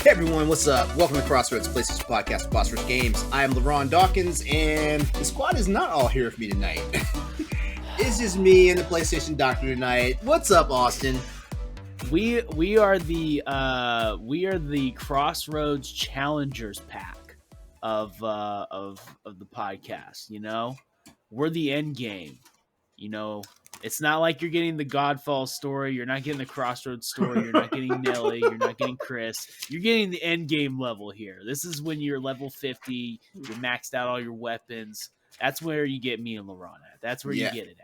Hey everyone, what's up? Welcome to Crossroads, PlayStation podcast, Boss Rush Games. I am LeRon Dawkins, and the squad is not all here with me tonight. It's just me and the PlayStation Doctor tonight. What's up, Austin? We are the Crossroads Challengers pack of the podcast. You know, we're the end game. You know, it's not like you're getting the Godfall story. You're not getting the Crossroads story. You're not getting Nelly. You're not getting Chris. You're getting the end game level here. This is when you're level 50. You're maxed out all your weapons. That's where you get me and LeRon at. That's where you get it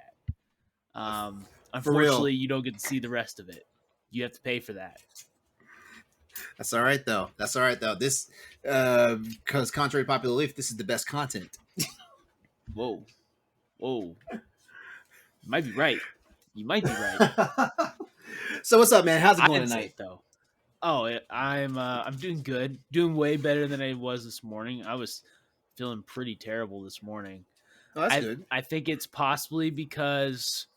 at. Unfortunately, you don't get to see the rest of it. You have to pay for that. That's all right, though. This, because contrary to popular belief, this is the best content. Whoa. You might be right. So what's up, man? How's it going tonight? Though. Oh, I'm doing good. Doing way better than I was this morning. I was feeling pretty terrible this morning. Oh, that's good. I think it's possibly because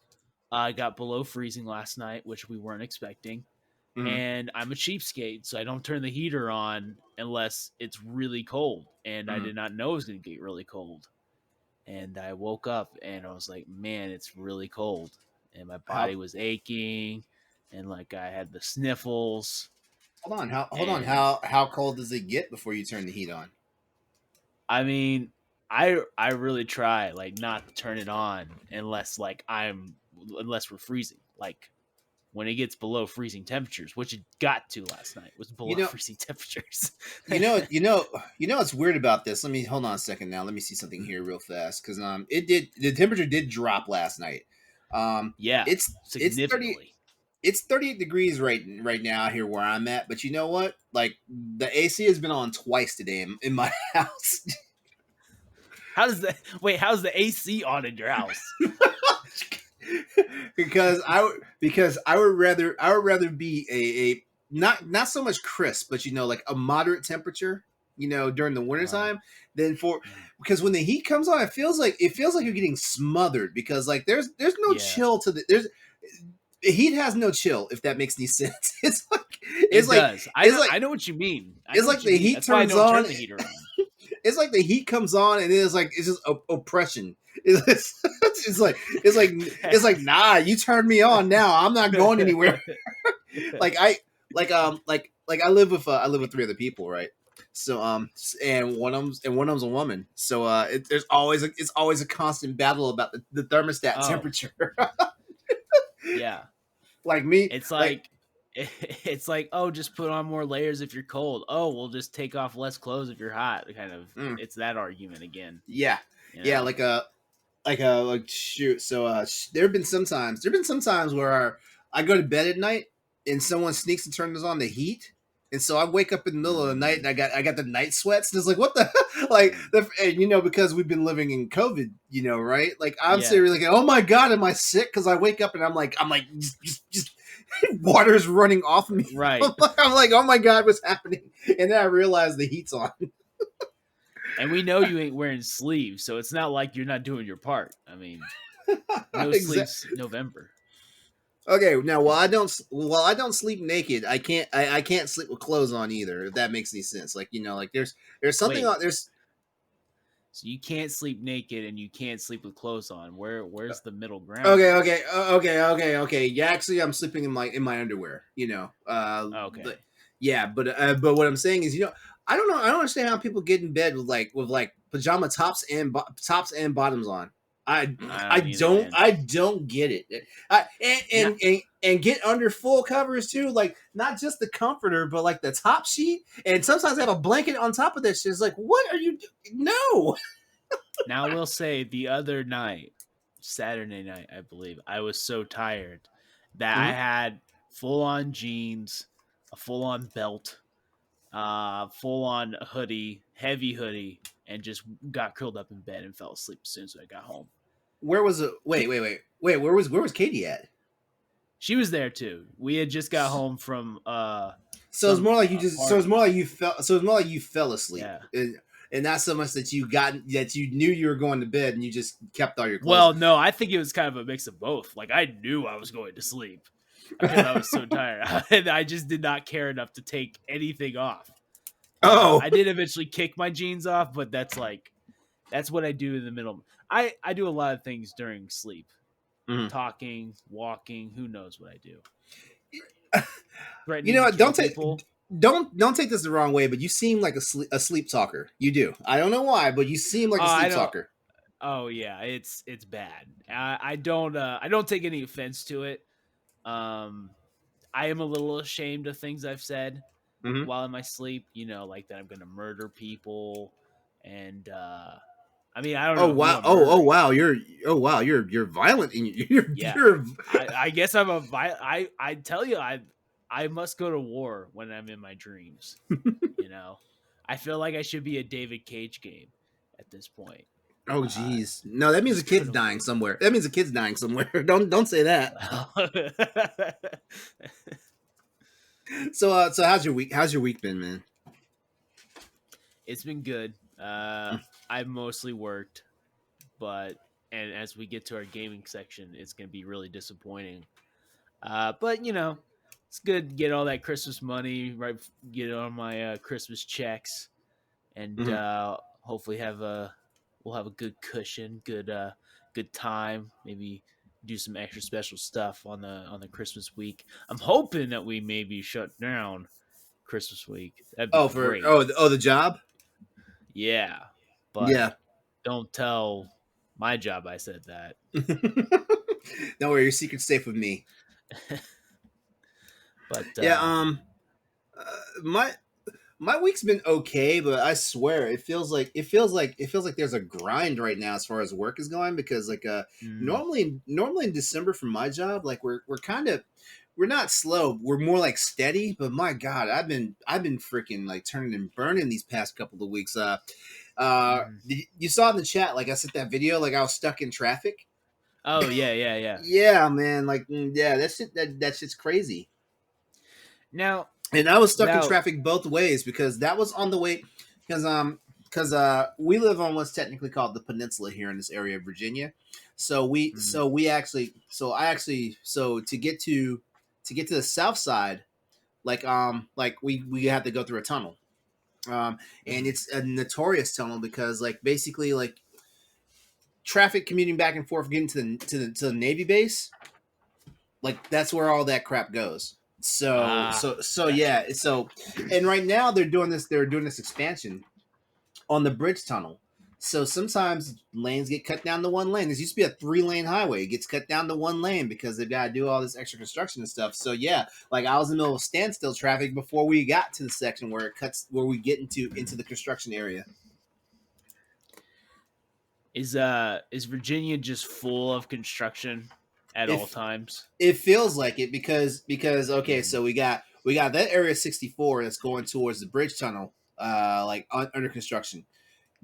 I got below freezing last night, which we weren't expecting. Mm-hmm. And I'm a cheapskate, so I don't turn the heater on unless it's really cold. And I did not know it was going to get really cold. And I woke up and I was like, man, it's really cold. And my body was aching and like I had the sniffles. Hold on. How cold does it get before you turn the heat on? I mean, I really try like not to turn it on unless we're freezing. Like when it gets below freezing temperatures, which it got to last night, was below freezing temperatures. you know what's weird about this? Hold on a second now. Let me see something here real fast because the temperature did drop last night. It's significantly. It's 38 degrees right now here where I'm at. But you know what? Like the AC has been on twice today in my house. How's the AC on in your house? because I would rather be a not so much crisp, but like a moderate temperature, during the wintertime because when the heat comes on, it feels like you're getting smothered because like there's no chill to the heat has no chill, if that makes any sense. I know what you mean. It's like the heat turns on. Turn the heater on. It's like the heat comes on and it's just oppression. It's like nah, you turned me on now. I'm not going anywhere. I live with three other people, right? So and one of them's a woman. So it's always a constant battle about the thermostat temperature. Yeah. Like me, it's like oh, just put on more layers if you're cold. Oh, we'll just take off less clothes if you're hot. Kind of, it's that argument again. Yeah, shoot. So there have been some times where I go to bed at night and someone sneaks and turns on the heat, and so I wake up in the middle of the night and I got the night sweats. And it's like, what the and because we've been living in COVID, right? Like I'm seriously like, oh my god, am I sick? Because I wake up and I'm like just water's running off of me. Right. I'm like, oh my god, what's happening? And then I realize the heat's on. And we know you ain't wearing sleeves, so it's not like you're not doing your part. I mean, no sleeves November. Okay, now while I don't sleep naked, I can't sleep with clothes on either. If that makes any sense, like there's something on there's. So you can't sleep naked and you can't sleep with clothes on. Where's the middle ground? Okay. Yeah, actually, I'm sleeping in my underwear. Okay. But what I'm saying is, I don't know. I don't understand how people get in bed with pajama tops and bottoms on. I don't get it. And get under full covers too, like not just the comforter, but like the top sheet. And sometimes I have a blanket on top of that shit. It's like, what are you? No. Now we'll say the other night, Saturday night, I believe, I was so tired that I had full on jeans, a full on belt, full on hoodie, heavy hoodie, and just got curled up in bed and fell asleep as soon as I got home. Where was it? Wait. Where was Katie at? She was there too. We had just got home from. So it's more like you just. So it's more like you fell. So it's more like you fell asleep. Yeah. And not so much that you knew you were going to bed and you just kept all your clothes. Well, no, I think it was kind of a mix of both. Like I knew I was going to sleep because I was so tired, and I just did not care enough to take anything off. Oh, I did eventually kick my jeans off, but that's what I do in the middle. I do a lot of things during sleep, talking, walking. Who knows what I do? you Threatening know to what? kill people. Don't take this the wrong way, but you seem like a sleep talker. You do. I don't know why, but you seem like a I sleep don't. talker. Oh yeah, it's bad. I don't take any offense to it. I am a little ashamed of things I've said Mm-hmm. while in my sleep. Like that I'm going to murder people, and I mean I don't Oh know who wow! I'm murdering. You're violent. And Yeah, you're I guess I'm I tell you I must go to war when I'm in my dreams. I feel like I should be a David Cage game at this point. Oh geez, no, that means a Just kid's go to dying somewhere. That means a kid's dying somewhere. Don't say that. war. So how's your week? How's your week been, man? It's been good. I've mostly worked, and as we get to our gaming section, it's gonna be really disappointing. But it's good to get all that Christmas money, right? Get on my Christmas checks, and Mhm. hopefully we'll have a good cushion, good time. Maybe do some extra special stuff on the Christmas week. I'm hoping that we maybe shut down Christmas week. That'd be Oh, great. the job. Yeah, but Yeah. don't tell my job I said that. Don't worry, your secret's safe with me. But Yeah. Uh, my my week's been okay, but I swear it feels like there's a grind right now as far as work is going because mm, normally in December for my job, like we're not slow, we're more like steady. But my God, I've been freaking like turning and burning these past couple of weeks. mm. You saw in the chat, like I sent that video, like I was stuck in traffic. Oh yeah. Yeah, man, yeah, that shit's crazy. Now And I was stuck in now, traffic both ways because that was on the way because we live on what's technically called the peninsula here in this area of Virginia. mm, So to get to the south side, like we have to go through a tunnel. And mm, it's a notorious tunnel because like basically like traffic commuting back and forth getting to the Navy base, like that's where all that crap goes. So gotcha. yeah. And right now they're doing this expansion on the bridge tunnel. So sometimes lanes get cut down to one lane. This used to be a 3-lane highway. It gets cut down to one lane because they've got to do all this extra construction and stuff. So yeah, like I was in the middle of standstill traffic before we got to the section where we get into the construction area. Is Virginia just full of construction at all If times? it feels like it because okay, Mm, so we got that area 64 that's going towards the bridge tunnel, under construction.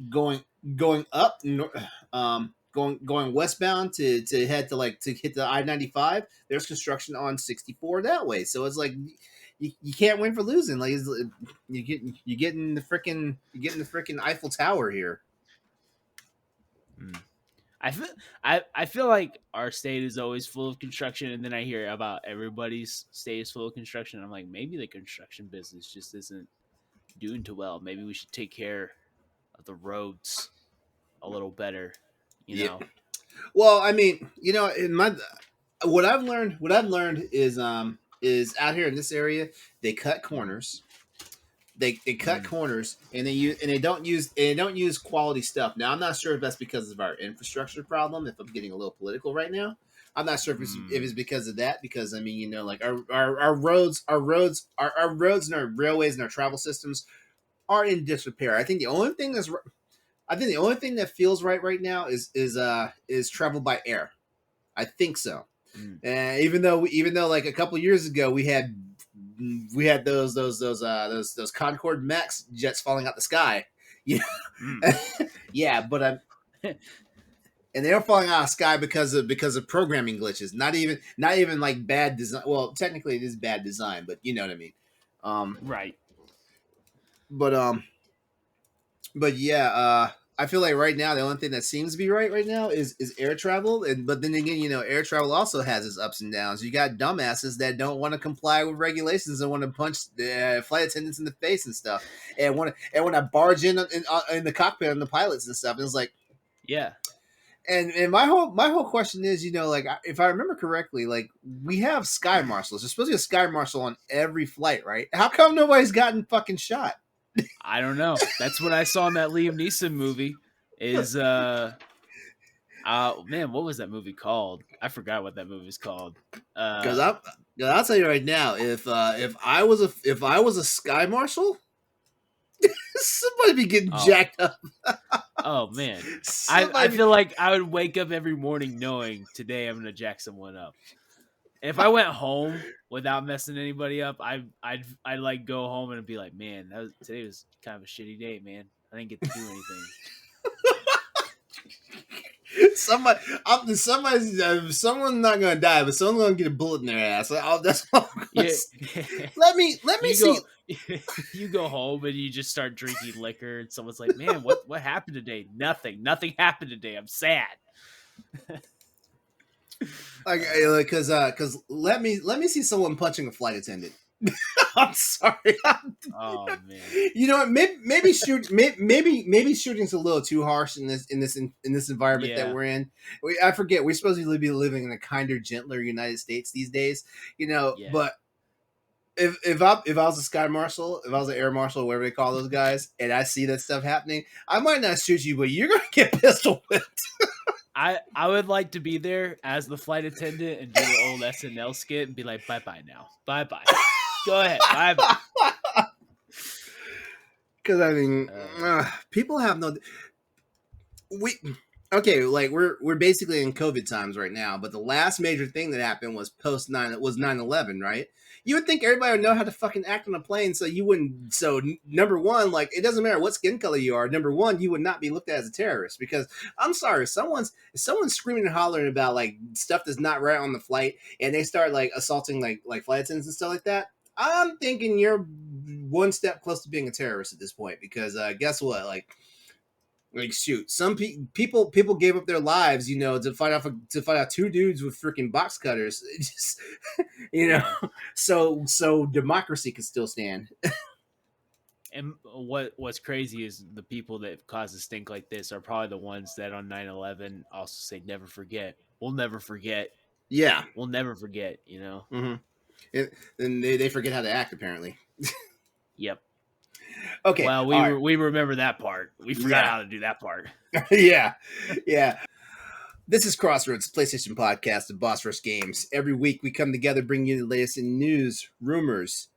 Going going up, going westbound to head to hit the I-95. There's construction on 64 that way. So it's like you can't win for losing. Like you getting the freaking Eiffel Tower here. mm. I feel like our state is always full of construction, and then I hear about everybody's state is full of construction. I'm like, maybe the construction business just isn't doing too well. Maybe we should take care of the roads a little better. You Yeah. know. Well, I mean, in my what I've learned is out here in this area they cut Mm, corners. They cut mm, corners and they don't use quality stuff. Now I'm not sure if that's because of our infrastructure problem. If I'm getting a little political right now, I'm not sure if it's mm. because of that. Because I mean, like our roads and our railways and our travel systems are in disrepair. I think the only thing that feels right now is travel by air. I think so. Mm, Even though like a couple years ago we had those Concorde Max jets falling out the sky. Yeah, mm. yeah, and they were falling out of the sky because of programming glitches. Not even like bad design. Well, technically it is bad design, but you know what I mean. Um, Right. but um, but yeah, I feel like right now the only thing that seems to be right now is air travel, but then again, air travel also has its ups and downs. You got dumbasses that don't want to comply with regulations and want to punch the flight attendants in the face and stuff, and want to barge in the cockpit on the pilots and stuff. And it's like, yeah. And my whole question is, like, if I remember correctly, like, we have sky marshals. There's supposed to be a sky marshal on every flight, right? How come nobody's gotten fucking shot? I don't know. That's what I saw in that Liam Neeson movie. Is man, what was that movie called? I forgot what that movie's called. Because I'll tell you right now, if I was a sky marshal, somebody be getting jacked up. Oh man, I feel like I would wake up every morning knowing today I'm gonna jack someone up. If I went home without messing anybody up, I'd like go home and be like, man, today was kind of a shitty day, man. I didn't get to do anything. Someone's not gonna die, but someone's gonna get a bullet in their ass. That's all I'm gonna say. Let me see. You go home and you just start drinking liquor, and someone's like, "Man, what happened today? Nothing happened today. I'm sad." Because let me see someone punching a flight attendant. I'm sorry. Oh man. You know what? Maybe shooting's a little too harsh in this environment that we're in. I forget we're supposed to be living in a kinder, gentler United States these days. But if I was a sky marshal, if I was an air marshal, whatever they call those guys, and I see that stuff happening, I might not shoot you, but you're gonna get pistol whipped. I would like to be there as the flight attendant and do the old SNL skit and be like, bye now, bye. Go ahead, bye. Because I mean, people have no. Like we're basically in COVID times right now, but the last major thing that happened was 9/11, right? You would think everybody would know how to fucking act on a plane, so you wouldn't. So number one, like, it doesn't matter what skin color you are. Number one, you would not be looked at as a terrorist, because I'm sorry, if someone's screaming and hollering about like stuff that's not right on the flight, and they start like assaulting like flight attendants and stuff like that, I'm thinking you're one step close to being a terrorist at this point, because guess what, like shoot, some people gave up their lives, to fight out two dudes with freaking box cutters. Just, so democracy can still stand. And what's crazy is the people that cause a stink like this are probably the ones that on 9/11 also say, never forget. We'll never forget. Yeah, we'll never forget. Mm-hmm. And they forget how to act, apparently. Yep. Okay. Well, we remember that part. We forgot how to do that part. Yeah. This is Crossroads, PlayStation podcast of Boss Rush Games. Every week we come together, bring you the latest in news, rumors,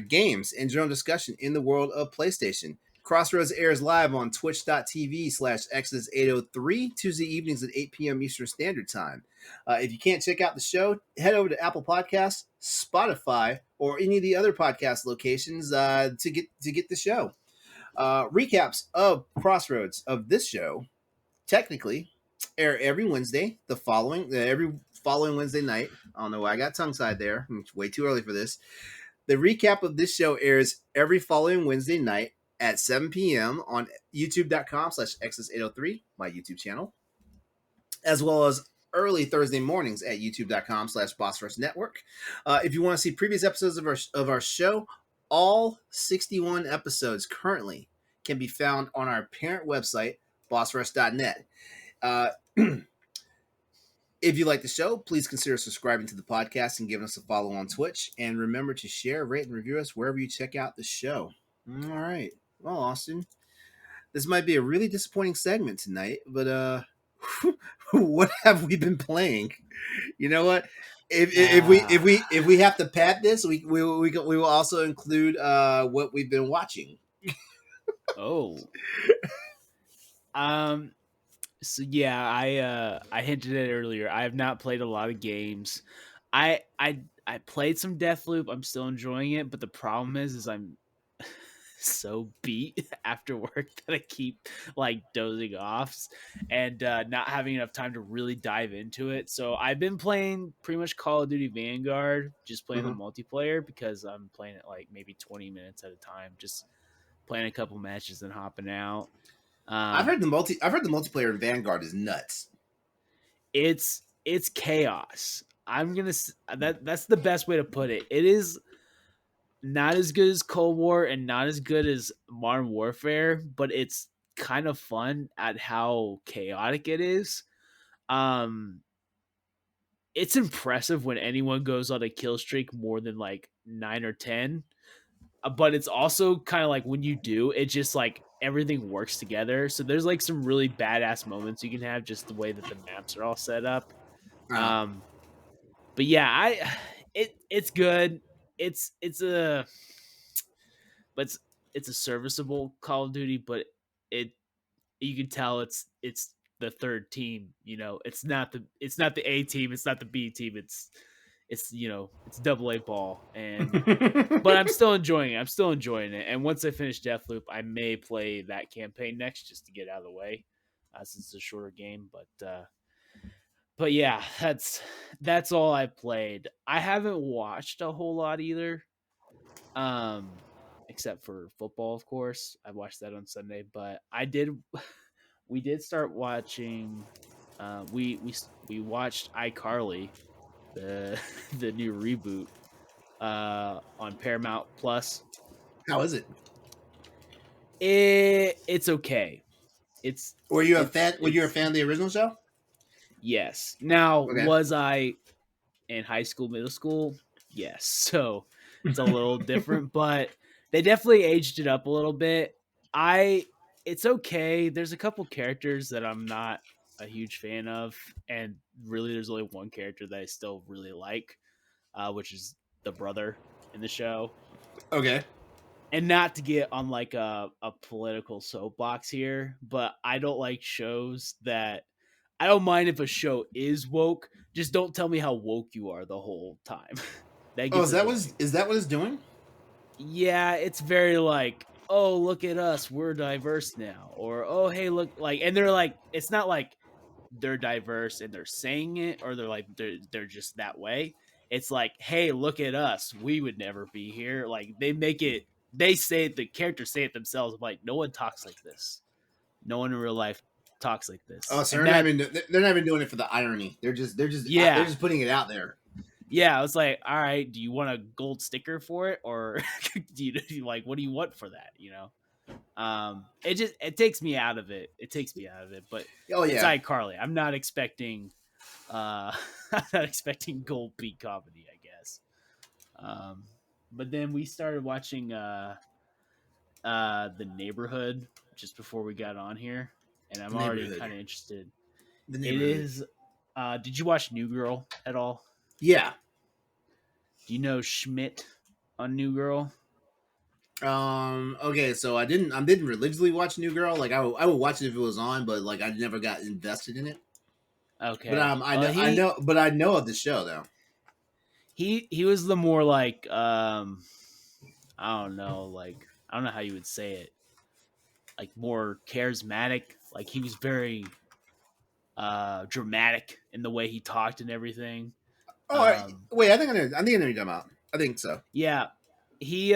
games, and general discussion in the world of PlayStation. Crossroads airs live on twitch.tv/Exodus803, Tuesday evenings at 8 p.m. Eastern Standard Time. If you can't check out the show, head over to Apple Podcasts, Spotify, or any of the other podcast locations to get the show. Recaps of Crossroads of this show technically air every Wednesday. Every following Wednesday night. I don't know why I got tongue-tied there. It's way too early for this. The recap of this show airs every following Wednesday night at 7 p.m. on youtube.com/Exodus803, my YouTube channel, as well as early Thursday mornings at youtube.com/Boss Network. If you want to see previous episodes of our show, all 61 episodes currently can be found on our parent website, bossrush.net. If you like the show, please consider subscribing to the podcast and giving us a follow on Twitch. And remember to share, rate, and review us wherever you check out the show. All right. Well, Austin, this might be a really disappointing segment tonight, but what have we been playing? You know what? If we have to pad this, we will also include what we've been watching. Oh. So yeah, I hinted at it earlier. I have not played a lot of games. I played some Deathloop. I'm still enjoying it, but the problem is I'm so beat after work that I keep like dozing off and not having enough time to really dive into it. So I've been playing pretty much Call of Duty Vanguard, just playing the multiplayer, because I'm playing it like maybe 20 minutes at a time, just playing a couple matches and hopping out. I've heard the multiplayer in Vanguard is nuts. It's chaos. That's the best way to put it. It is not as good as Cold War and not as good as Modern Warfare, but it's kind of fun at how chaotic it is. It's impressive when anyone goes on a kill streak more than like 9 or 10. But it's also kind of like when you do, it just like everything works together. So there's like some really badass moments you can have just the way that the maps are all set up. But yeah, it's good. It's a but it's a serviceable Call of Duty, but it you can tell it's the third team. You know, it's not the A team, it's not the B team. It's it's double A ball, and but I'm still enjoying it. And once I finish Deathloop, I may play that campaign next just to get out of the way, since it's a shorter game. But yeah, that's all I played. I haven't watched a whole lot either, except for football, of course. I watched that on Sunday, but we did start watching. We watched iCarly, the the new reboot, on Paramount Plus. How is it? It's okay. Were you a fan of the original show? Yes. Now, Okay. was I in high school, middle school? Yes. So it's a little different, but they definitely aged it up a little bit. It's okay. There's a couple characters that I'm not a huge fan of, and really there's only one character that I still really like, which is the brother in the show. Okay. And not to get on like a political soapbox here, but I don't like shows that I don't mind if a show is woke. Just don't tell me how woke you are the whole time. Is that what it's doing? Yeah, it's very like, oh, look at us, we're diverse now, or oh, hey, look, like, and they're like, it's not like they're diverse and they're saying it, or they're like they're just that way. It's like, hey, look at us, we would never be here. Like they say it, the characters say it themselves. I'm like, no one talks like this. No one in real life talks like this. Oh, so they're not even doing it for the irony. They're just putting it out there. Yeah, I was like, all right, do you want a gold sticker for it, or do you like, what do you want for that? You know, it takes me out of it. But it's iCarly. I'm not expecting, I'm not expecting gold beat comedy, I guess. But then we started watching The Neighborhood just before we got on here, and I'm already kind of interested. It is. Did you watch New Girl at all? Yeah. Do you know Schmidt on New Girl? Okay, so I didn't religiously watch New Girl. Like I would watch it if it was on, but like I never got invested in it. Okay, but I know of the show though. He was the more like I don't know how you would say it, like more charismatic. Like he was very dramatic in the way he talked and everything. Wait, I think I know what you're talking about. I think so. Yeah, he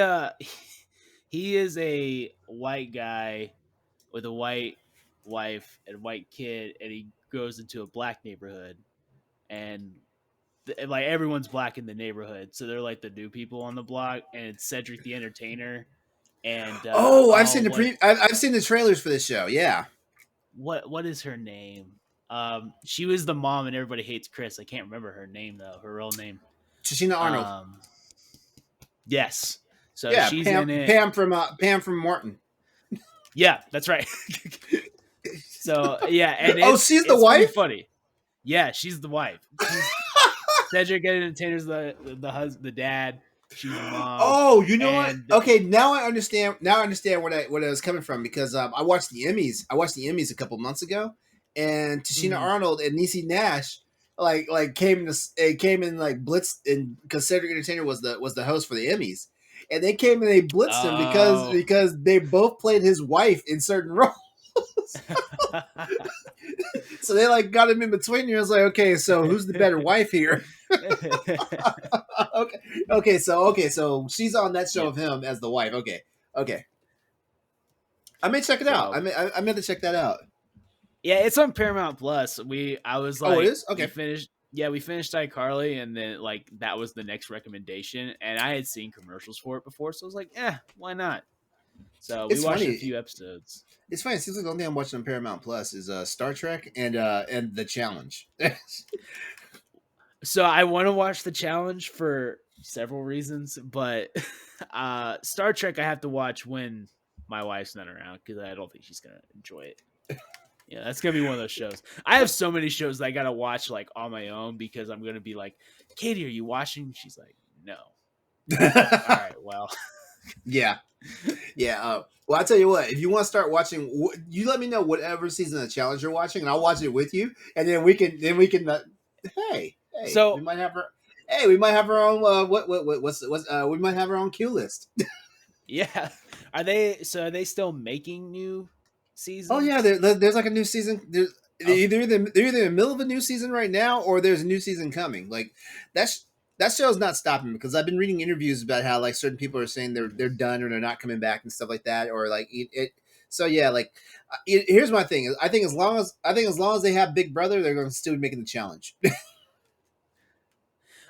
is a white guy with a white wife and white kid, and he goes into a black neighborhood, and like everyone's black in the neighborhood, so they're like the new people on the block, and it's Cedric the Entertainer. And I've seen the trailers for this show. Yeah. What is her name? She was the mom and Everybody Hates Chris. I can't remember her name though. Her real name. Tashina Arnold. Yes. So yeah, she's Pam, in it. Pam from Martin. Yeah, that's right. So yeah, and she's the wife. Funny. Yeah, she's the wife. Cedric Entertainer's the dad. She's the mom. Oh, you know what? Okay, now I understand. Now I understand where I was coming from, because I watched the Emmys. I watched the Emmys a couple months ago, and Tashina Arnold and Niecy Nash came in like blitzed, and because Cedric Entertainer was the host for the Emmys, and they came and they blitzed him because they both played his wife in certain roles. So they got him in between. And I was like, okay, so who's the better wife here? Okay, so she's on that show of him as the wife. Okay. I may check it out. I meant to check that out. Yeah, it's on Paramount Plus. I was like, oh, it is okay. We finished iCarly, and then like that was the next recommendation, and I had seen commercials for it before, so I was like, why not? So we watched a few episodes. It's funny. It seems like the only thing I'm watching on Paramount Plus is Star Trek and The Challenge. So I want to watch The Challenge for several reasons, but Star Trek I have to watch when my wife's not around because I don't think she's gonna enjoy it. Yeah, that's gonna be one of those shows. I have so many shows that I gotta watch like on my own because I'm gonna be like, Katie, are you watching? She's like, no. All right, well, yeah. Well, I tell you what, if you want to start watching, you let me know whatever season of Challenge you're watching, and I'll watch it with you, and then we can. Hey, so we might have our. Hey, we might have our own. We might have our own queue list. Yeah, are they still making new seasons? Oh yeah, there's like a new season. They're either in the middle of a new season right now, or there's a new season coming. Like that show's not stopping because I've been reading interviews about how like certain people are saying they're done or they're not coming back and stuff like that, or like it. So yeah, like here's my thing: I think as long as they have Big Brother, they're going to still be making the challenge.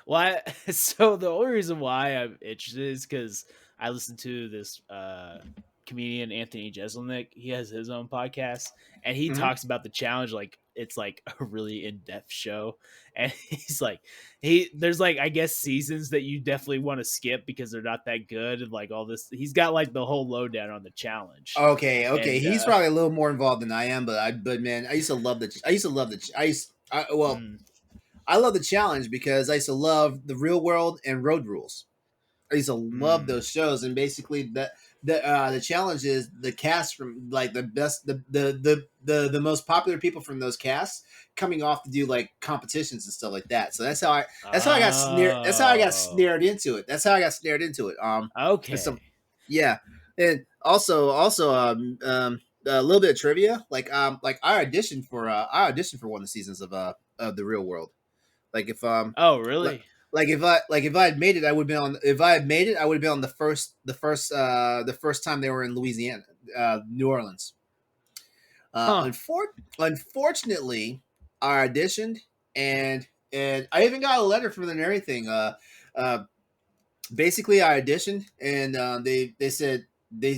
Well, so the only reason why I'm interested is because I listened to this comedian Anthony Jeselnik. He has his own podcast, and he talks about the challenge like it's like a really in-depth show. And he's like, there's like I guess seasons that you definitely want to skip because they're not that good, and like all this. He's got like the whole lowdown on the challenge. Okay, and, he's probably a little more involved than I am, but man, I love the challenge because I used to love the Real World and Road Rules. I used to love those shows, and basically the challenge is the cast from like the best, the most popular people from those casts coming off to do like competitions and stuff like that. So that's how I got snared. That's how I got snared into it. Okay. Yeah, and also a little bit of trivia. Like I auditioned for one of the seasons of the Real World. Like if oh really? Like if I had made it, I would have been on. If I had made it, I would have been on the first time they were in Louisiana, New Orleans. Unfortunately, I auditioned and I even got a letter from them and everything. Basically, I auditioned and they said they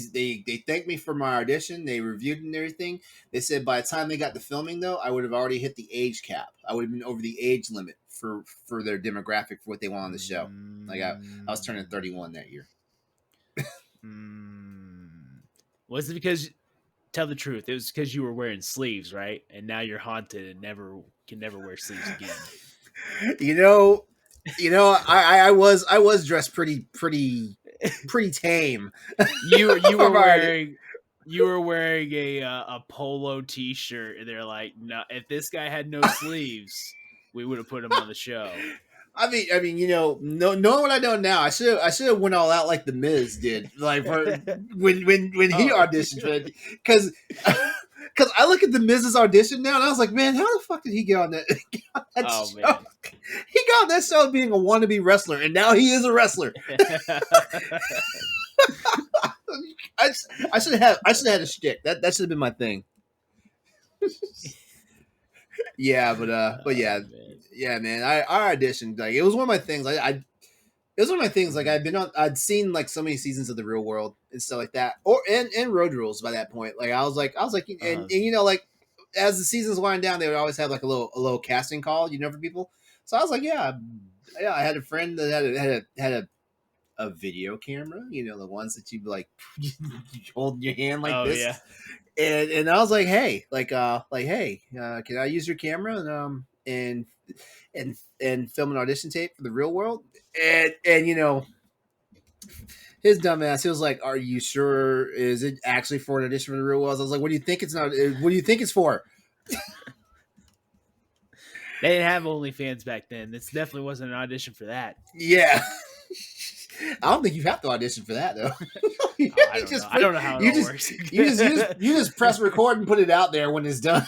thanked me for my audition. They reviewed it and everything. They said by the time they got to filming, though, I would have already hit the age cap. I would have been over the age limit for their demographic for what they want on the show. Like I was turning 31 that year. Was it because? Tell the truth. It was because you were wearing sleeves, right? And now you're haunted and can never wear sleeves again. I was dressed pretty tame. You were wearing a polo t-shirt, and they're like, no, if this guy had no sleeves, we would have put him on the show. I mean, knowing what I know now, I should have went all out like the Miz did, like when he auditioned, because I look at the Miz's audition now, and I was like, man, how the fuck did he get on that? Show? Man. He got on that show being a wannabe wrestler, and now he is a wrestler. I should have had a shtick. That should have been my thing. Yeah, but yeah. Man. Yeah, man. I auditioned. Like it was one of my things. It was one of my things. Like I'd seen like so many seasons of the Real World and stuff like that, and Road Rules by that point. Like I was like, and you know, like as the seasons wind down, they would always have like a little casting call, you know, for people. So I was like, yeah. I had a friend that had a video camera, you know, the ones that you like hold in your hand like this. Yeah. And I was like, hey, can I use your camera and film an audition tape for the Real World? And you know, his dumbass, he was like, "Are you sure? Is it actually for an audition for the Real World?" I was like, "What do you think it's not? What do you think it's for?" They didn't have OnlyFans back then. This definitely wasn't an audition for that. Yeah. I don't think you have to audition for that though. I don't know how it works. you just press record and put it out there when it's done.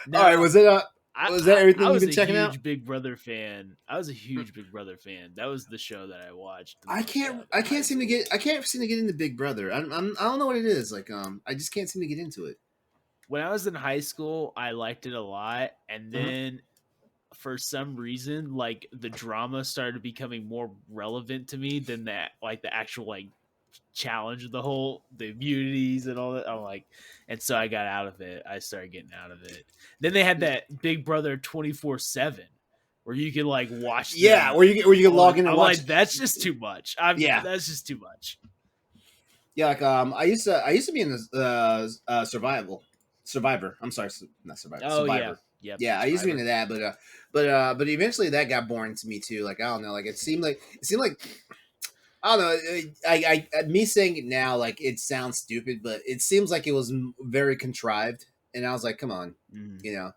No. All right, was it Was that everything I you've was been a checking out? huge Big Brother fan. I was a huge Big Brother fan. That was the show that I watched the I most can't. of I in high can't seem to school. get. I can't seem to get into Big Brother. I don't know what it is. Like I just can't seem to get into it. When I was in high school, I liked it a lot, and Uh-huh. then for some reason, like the drama started becoming more relevant to me than that, like the actual like challenge of the immunities and all that. I'm like, and so I got out of it. I started getting out of it. Then they had that Big Brother 24/7 where you can like watch Yeah, them. where you can log in and I'm watch. like, that's just too much. Yeah, That's just too much. yeah. Like I used to be in the Survivor. I'm sorry, not Survivor. Oh yeah, Survivor. yep. Yeah, I used to be Survivor. into that, but eventually that got boring to me too. Like I don't know, like it seemed like I don't know. Me saying it now, like it sounds stupid, but it seems like it was very contrived. And I was like, come on, Mhm. you know,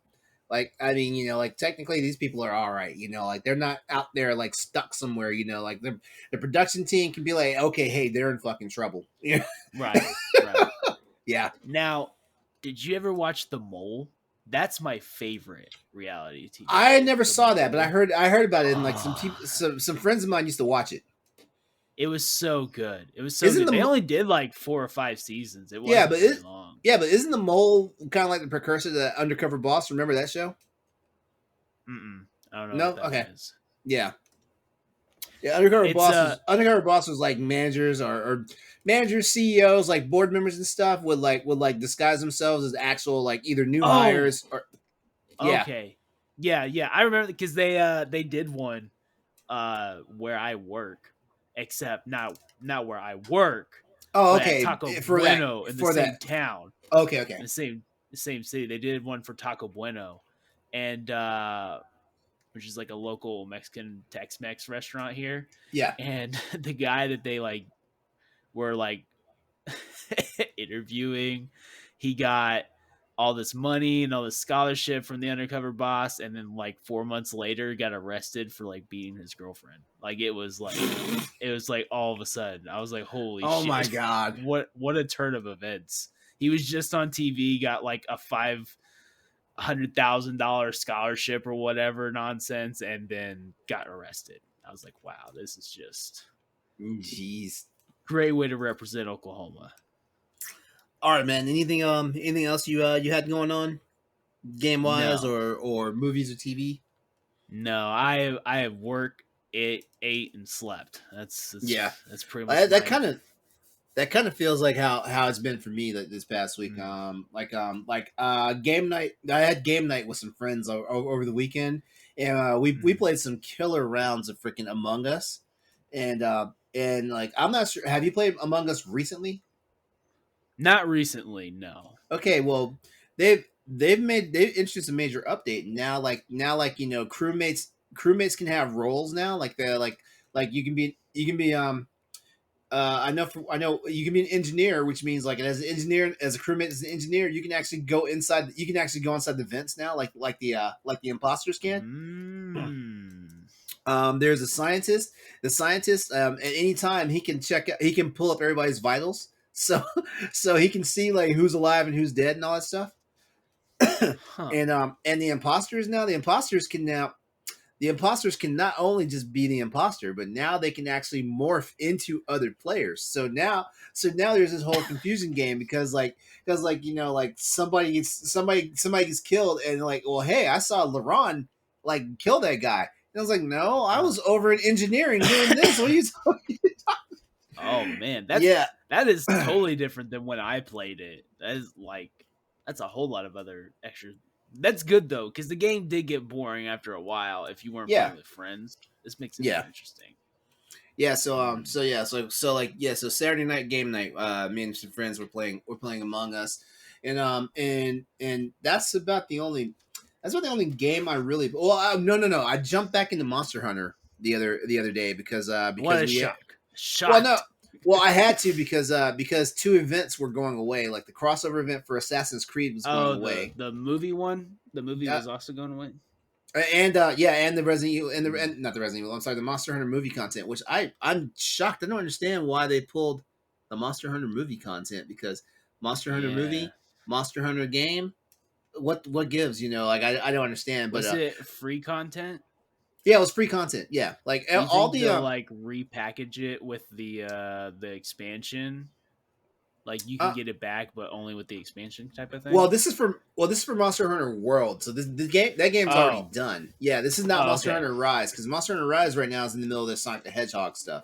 like I mean, like technically these people are all right, like they're not out there like stuck somewhere, like the production team can be like, okay, hey, they're in fucking trouble. Yeah, Right, right. yeah. Now, did you ever watch The Mole? That's my favorite reality TV I show. never The saw that, but I Mole. heard about it, and like some Oh, people, some friends of mine used to watch it. it was so good. It was so Isn't good. They the only did like 4 or 5 seasons. It Yeah, wasn't but very long. isn't the mole kind of like the precursor to the Undercover Boss? Remember that show? Mm-mm. I don't know what No, that okay, is. yeah. Yeah, Undercover It's Boss was Undercover Boss was like managers or managers, CEOs, like board members and stuff would disguise themselves as actual like either new oh, hires or yeah. okay. Yeah, yeah. I remember because they did one where I work, except not where I work, Oh, but at okay. Taco For that, Bueno in the for that. same town. Okay, In okay. the same city. They did one for Taco Bueno, and which is like a local Mexican Tex-Mex restaurant here. Yeah. And the guy that they like were like interviewing, he got all this money and all this scholarship from the undercover boss, and then like 4 months later got arrested for like beating his girlfriend. Like it was like all of a sudden I was like, holy Oh my shit. god. What a turn of events. He was just on TV, got like a $500,000 scholarship or whatever nonsense, and then got arrested. I was like, wow, this is just Jeez. great way to represent Oklahoma. All right, man. Anything else you had going on, game wise No, or movies or TV? no, I have worked, ate, and slept. Yeah. That's pretty much That my. kind of feels like how it's been for me this past week. Mm, Game night. I had game night with some friends over the weekend, and we mm. played some killer rounds of freaking Among Us, and like I'm not sure. Have you played Among Us recently? Not recently, no. Okay, well they've introduced a major update now. Crewmates can have roles now. Like they're like you can be I know you can be an engineer, which means like as an engineer, as a crewmate, as an engineer, you can actually go inside. You can actually go inside the vents now, like the imposters can. Mm. There's a scientist. The scientist, at any time, he can he can pull up everybody's vitals, so so he can see like who's alive and who's dead and all that stuff. Huh. And the imposters can not only just be the imposter, but now they can actually morph into other players. So now there's this whole confusion game because like somebody gets killed and like, well, hey, I saw LeRon like kill that guy. And I was like, no, I was over in engineering doing this. What are you talking? Oh man, Yeah, that is totally different than when I played it. That's a whole lot of other extra. That's good though, because the game did get boring after a while if you weren't yeah, playing with friends. This makes it more yeah. interesting. Yeah, so Mm. so Saturday night game night, me and some friends were playing Among Us, and that's about the only game I really well no I jumped back into Monster Hunter the other day What because a we shock! well no Shocked. well I had to because two events were going away, like the crossover event for Assassin's Creed was going Oh, the away. the movie one. The movie uh, was also going away. and the Resident Evil Mm. and not the Resident Evil. I'm sorry, the Monster Hunter movie content, which I'm shocked. I don't understand why they pulled the Monster Hunter movie content because Monster Hunter Yeah. movie, Monster Hunter game. what gives, like I don't understand. But Was it free content? yeah, it was free content. Yeah, like Do you all think the they'll like repackage it with the expansion? Like you can get it back, but only with the expansion type of thing. This is for Monster Hunter World. So that game's already done. Yeah, this is not Monster Hunter Rise, because Monster Hunter Rise right now is in the middle of the Sonic the Hedgehog stuff.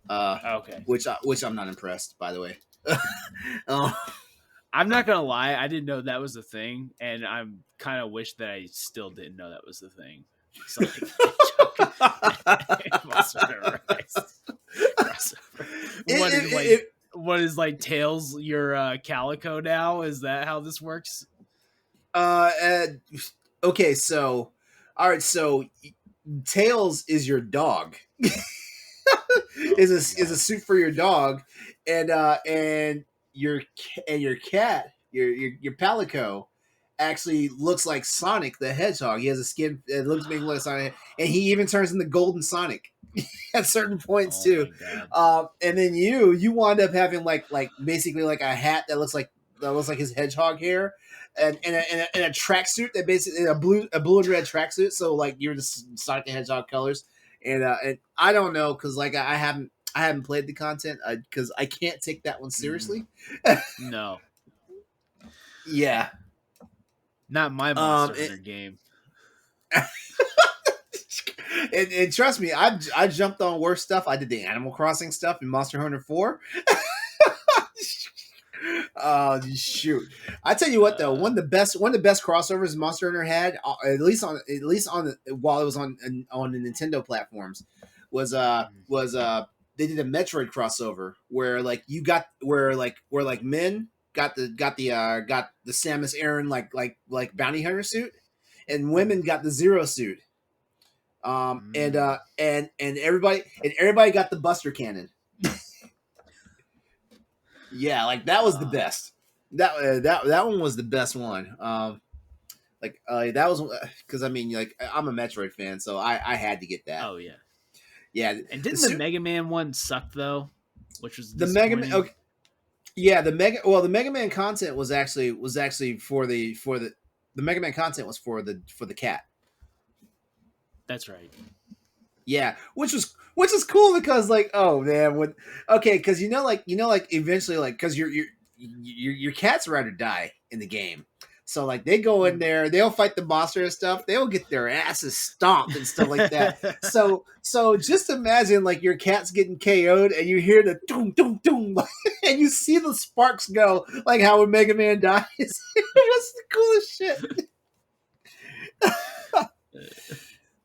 Okay. Which I'm not impressed, by the way. I'm not gonna lie, I didn't know that was a thing, and I'm kind of wish that I still didn't know that was the thing. Sonic Monster Hunter Rise crossover. What is like Tails your Calico now? Is that how this works? Okay, so all right, so Tails is your dog. Is a suit for your dog, and your cat, your Palico, actually looks like Sonic the Hedgehog. He has a skin that looks maybe like Sonic, and he even turns into Golden Sonic at certain points too. And then you wind up having like basically like a hat that looks like his hedgehog hair. And a tracksuit that basically a blue and red tracksuit, so like you're the Sonic the Hedgehog colors. And I don't know, because like I haven't played the content, because I can't take that one seriously. No. Yeah. Not my Monster Hunter game. And trust me, I jumped on worse stuff. I did the Animal Crossing stuff in Monster Hunter 4. Oh shoot! I tell you what though, one of the best crossovers Monster Hunter had, at least on while it was on the Nintendo platforms, was they did a Metroid crossover where like you got where men got the Samus Aran like bounty hunter suit, and women got the Zero suit. And everybody got the Buster Cannon. Yeah, like that was the best. That one was the best one. That was because I mean, like I'm a Metroid fan, so I had to get that. Oh yeah, yeah. And didn't the Mega Man one suck though? Which was the Mega Man. Okay, yeah, the Mega Man content was actually for the Mega Man content was for the cat. That's right. Yeah, which is cool because like, oh man, because eventually like because your cat's ride or die in the game, so like they go in there, they'll fight the monster and stuff, they'll get their asses stomped and stuff like that. so just imagine like your cat's getting KO'd and you hear the doom doom doom and you see the sparks go like how when Mega Man dies. It was the coolest shit.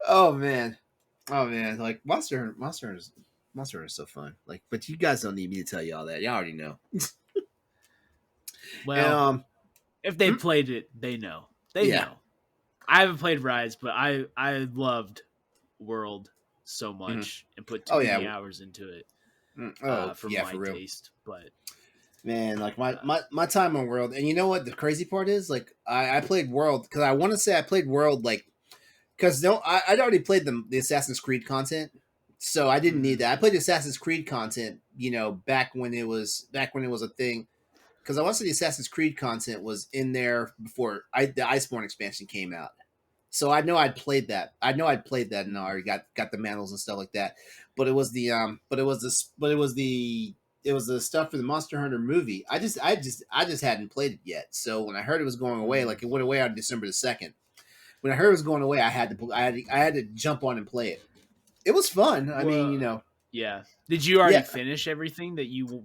Oh man, like Monster Hunter is so fun. Like, but you guys don't need me to tell you all that. Y'all already know. Well, and, if they played it, they know. They know. I haven't played Rise, but I loved World so much and put too many hours into it. For my taste, but man, like my time on World, and you know what the crazy part is? Like I played World because I want to say I played World like. Because I'd already played the Assassin's Creed content, so I didn't need that. I played Assassin's Creed content, back when it was a thing. Because I want to say the Assassin's Creed content was in there before the Iceborne expansion came out. So I know I'd played that. And I already got the mantles and stuff like that. But it was the stuff for the Monster Hunter movie. I just hadn't played it yet. So when I heard it was going away, like it went away on December 2nd. When I heard it was going away, I had to jump on and play it. It was fun. I mean, Yeah. Did you already finish everything that you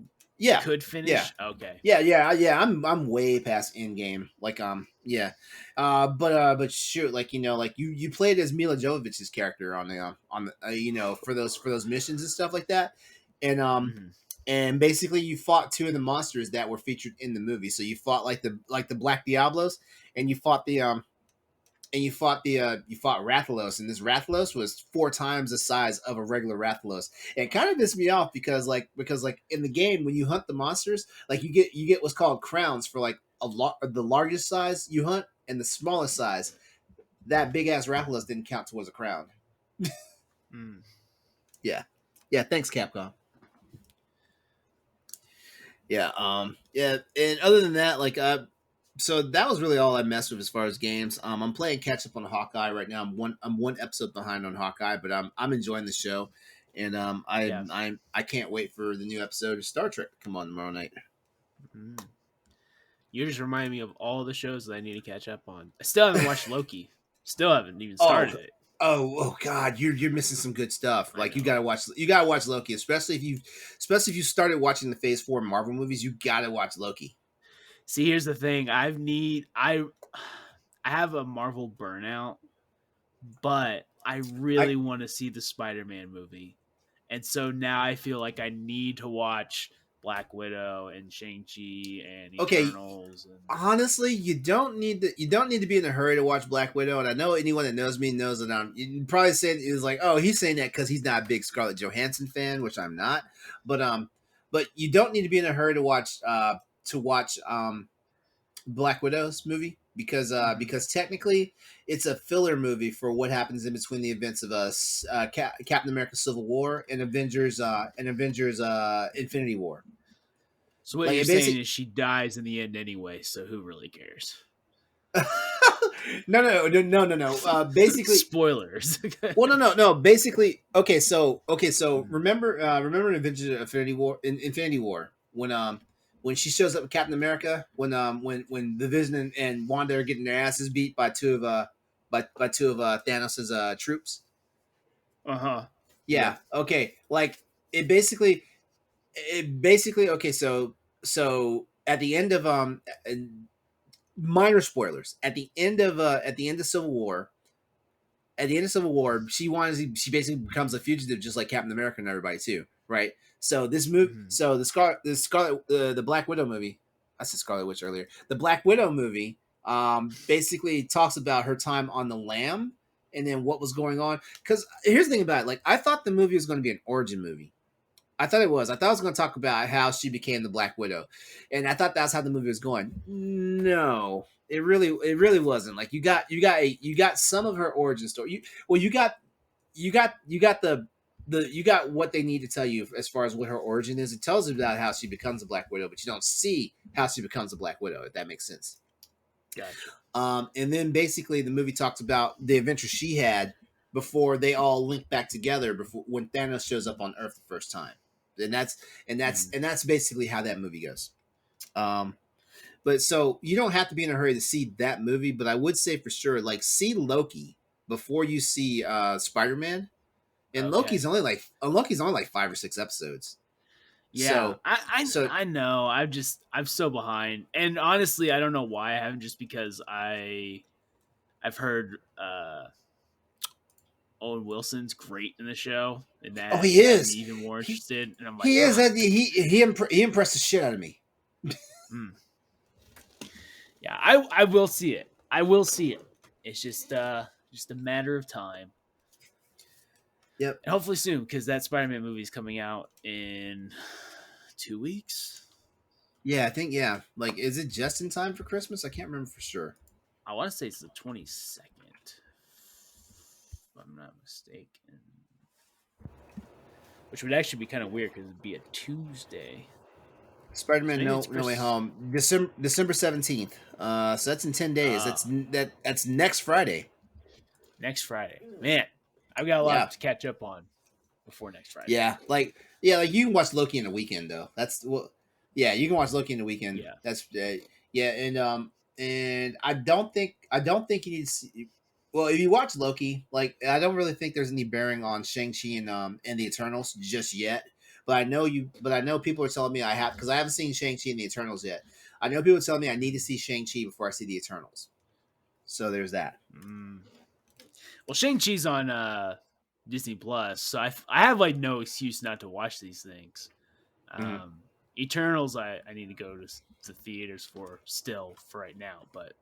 could finish? Yeah. Okay. Yeah. I'm way past end game. Like yeah. But shoot, like like you played as Mila Jovovich's character on the for those missions and stuff like that, and and basically you fought two of the monsters that were featured in the movie. So you fought like the Black Diablos, and you fought you fought Rathalos, and this Rathalos was 4 times the size of a regular Rathalos. And it kind of pissed me off because in the game when you hunt the monsters, like you get what's called crowns for like the largest size you hunt and the smallest size. That big ass Rathalos didn't count towards a crown. Yeah. Thanks, Capcom. Yeah. Yeah. And other than that, like so that was really all I messed with as far as games. I'm playing catch up on Hawkeye right now. I'm one episode behind on Hawkeye, but I'm enjoying the show, and Yeah. I can't wait for the new episode of Star Trek to come on tomorrow night. Mm. You just remind me of all the shows that I need to catch up on. I still haven't watched Loki. Still haven't even started it. Oh God, you're missing some good stuff. Like you gotta watch Loki, especially if you started watching the Phase 4 Marvel movies. You gotta watch Loki. See, here's the thing. I have a Marvel burnout, but I really want to see the Spider-Man movie. And so now I feel like I need to watch Black Widow and Shang-Chi and Eternals. And... Honestly, you don't need to be in a hurry to watch Black Widow. And I know anyone that knows me knows that you probably saying is like, oh, he's saying that because he's not a big Scarlett Johansson fan, which I'm not. But you don't need to be in a hurry to watch Black Widow's movie because technically it's a filler movie for what happens in between the events of Captain America: Civil War and Avengers Infinity War. So what you're saying is she dies in the end anyway, so who really cares? No. Basically, spoilers. Well, no. Basically, okay. So remember Infinity War when she shows up with Captain America when the Vision and Wanda are getting their asses beat by two of Thanos's troops. Yeah. Okay. Like it basically okay. So at the end of minor spoilers at the end of Civil War. At the end of Civil War, she basically becomes a fugitive, just like Captain America and everybody too, right? So this movie, so the Black Widow movie, I said Scarlet Witch earlier. The Black Widow movie, basically talks about her time on the Lam and then what was going on. Because here's the thing about it, like I thought the movie was going to be an origin movie. I thought it was. I thought I was going to talk about how she became the Black Widow, and I thought that's how the movie was going. No, it really wasn't. Like you got some of her origin story. You got what they need to tell you as far as what her origin is. It tells you about how she becomes a Black Widow, but you don't see how she becomes a Black Widow. If that makes sense. Gotcha. And then basically the movie talks about the adventure she had before they all link back together. Before when Thanos shows up on Earth the first time. And that's basically how that movie goes. But so you don't have to be in a hurry to see that movie, but I would say for sure, like see Loki before you see Spider-Man. And Loki's only like 5 or 6 episodes. Yeah, so, I know. I'm so behind, and honestly, I don't know why I haven't. Just because I've heard Owen Wilson's great in the show, and that he is even more interested. And I'm like, he is. He impressed the shit out of me. Yeah, I will see it. I will see it. It's just a matter of time. Yep, and hopefully soon because that Spider-Man movie is coming out in 2 weeks. Yeah, I think Like, is it just in time for Christmas? I can't remember for sure. I want to say it's the 22nd. If I'm not mistaken. Which would actually be kind of weird because it'd be a Tuesday. Spider-Man No Way Home, December 17th. So that's in 10 days. That's next Friday. Next Friday, man, I've got a lot to catch up on before next Friday. Like you can watch Loki in a weekend though. You can watch Loki in a weekend. Yeah, that's and I don't think you need to see. Well, if you watch Loki, like I don't really think there's any bearing on Shang-Chi and the Eternals just yet. But I know people are telling me I have because I haven't seen Shang-Chi and the Eternals yet. I know people are telling me I need to see Shang-Chi before I see the Eternals. So there's that. Well, Shang-Chi's on Disney Plus, so I have like no excuse not to watch these things. Eternals, I need to go to theaters for right now, but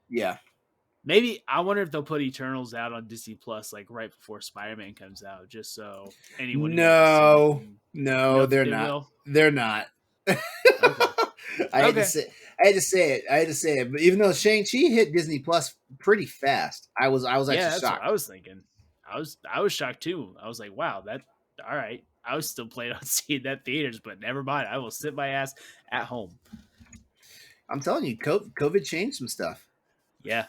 yeah. Maybe I wonder if they'll put Eternals out on Disney Plus like right before Spider-Man comes out, just so anyone. No, they're not. They're not. Okay. I had to say it. But even though Shang-Chi hit Disney Plus pretty fast, I was actually shocked. What I was thinking. I was shocked too. I was like, wow, that all right. I was still planning on seeing that theaters, but never mind. I will sit my ass at home. I'm telling you, COVID changed some stuff. Yeah.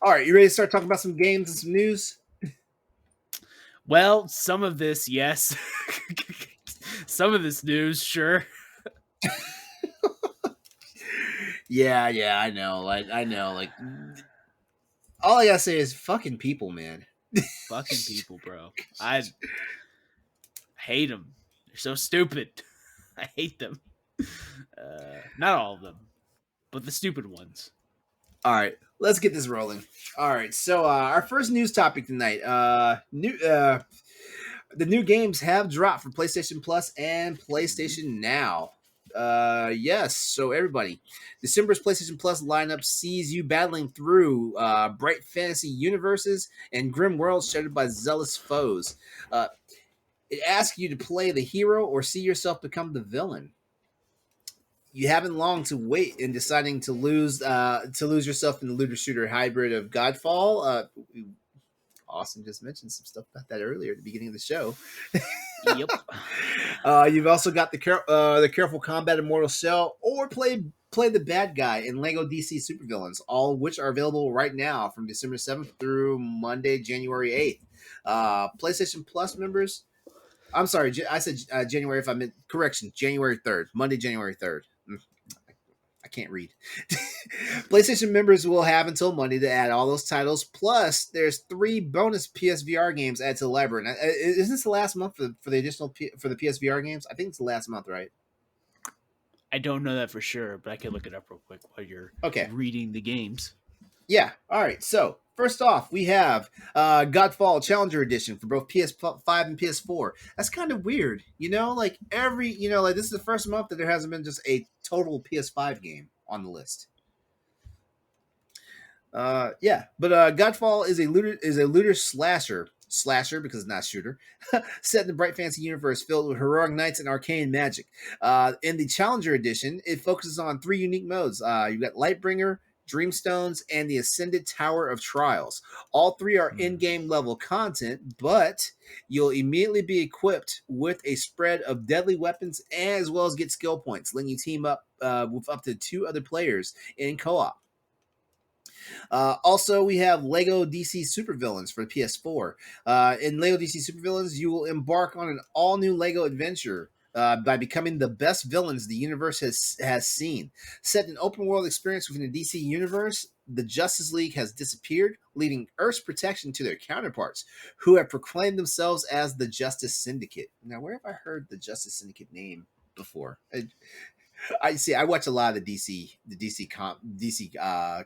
All right, you ready to start talking about some games and some news? Well, some of this, yes. Some of this news, sure. Yeah, I know. I know. Like, all I gotta say is fucking people, man. Fucking people, bro. I hate them. They're so stupid. I hate them. Not all of them, but the stupid ones. All right, let's get this rolling. All right, so our first news topic tonight. The new games have dropped for PlayStation Plus and PlayStation Now. Yes, so everybody, December's PlayStation Plus lineup sees you battling through bright fantasy universes and grim worlds shattered by zealous foes. It asks you to play the hero or see yourself become the villain. You haven't long to wait in deciding to lose yourself in the looter shooter hybrid of Godfall. Austin just mentioned some stuff about that earlier at the beginning of the show. Yep. You've also got the careful combat of Mortal Shell, or play the bad guy in Lego DC Supervillains, all of which are available right now from December 7th through Monday, January 8th. PlayStation Plus members. I'm sorry, I said January. If I meant correction, January 3rd, Monday, January 3rd. I can't read. PlayStation members will have until Monday to add all those titles. Plus, there's 3 bonus PSVR games added to the library. Now, is this the last month for the additional for the PSVR games? I think it's the last month, right? I don't know that for sure, but I can look it up real quick while you're reading the games. Yeah. All right. So first off, we have Godfall Challenger Edition for both PS5 and PS4. That's kind of weird, Like like this is the first month that there hasn't been just a total PS5 game on the list. Yeah, but Godfall is a looter slasher because it's not shooter, set in the bright fantasy universe filled with heroic knights and arcane magic. In the Challenger Edition, it focuses on 3 unique modes. You've got Lightbringer, Dreamstones, and the Ascended Tower of Trials. All 3 are in-game level content, but you'll immediately be equipped with a spread of deadly weapons as well as get skill points, letting you team up with up to 2 other players in co-op. Also, we have Lego DC Supervillains for the PS4. In Lego DC Supervillains, you will embark on an all-new Lego adventure by becoming the best villains the universe has seen. Set in an open-world experience within the DC universe, the Justice League has disappeared, leaving Earth's protection to their counterparts, who have proclaimed themselves as the Justice Syndicate. Now, where have I heard the Justice Syndicate name before? I see. I watch a lot of the DC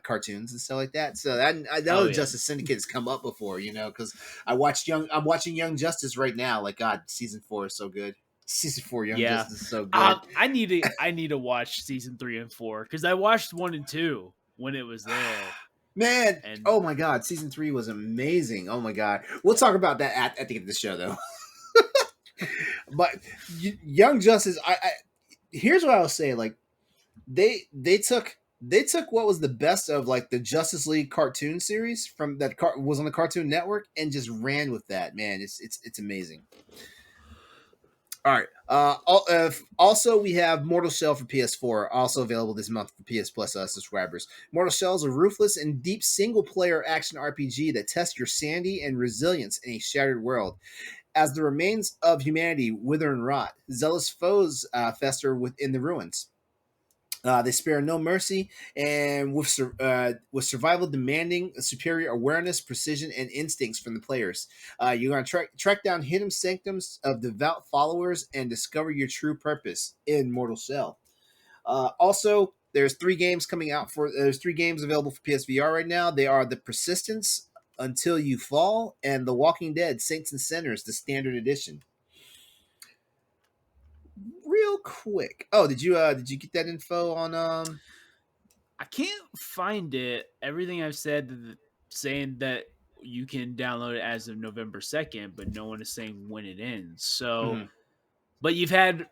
cartoons and stuff like that. So I know Justice Syndicate has come up before, because I'm watching Young Justice right now. Like, God, season 4 is so good. Season 4 Young Justice is so good. I need to watch season 3 and 4 because I watched 1 and 2 when it was there. Man, oh my God, season 3 was amazing. Oh my God, we'll talk about that at the end of the show though. But Young Justice, here's what I will say: like they took what was the best of like the Justice League cartoon series from that was on the Cartoon Network and just ran with that. Man, it's amazing. All right. Also, we have Mortal Shell for PS4, also available this month for PS Plus subscribers. Mortal Shell is a ruthless and deep single-player action RPG that tests your sanity and resilience in a shattered world. As the remains of humanity wither and rot, zealous foes fester within the ruins. They spare no mercy, and with survival demanding superior awareness, precision, and instincts from the players. You're going to track down hidden sanctums of devout followers and discover your true purpose in Mortal Shell. Also, there's 3 games there's 3 games available for PSVR right now. They are The Persistence, Until You Fall, and The Walking Dead: Saints and Sinners, the Standard Edition. Real quick. Oh, did you get that info on I can't find it. Everything I've said saying that you can download it as of November 2nd, but no one is saying when it ends. So but you've had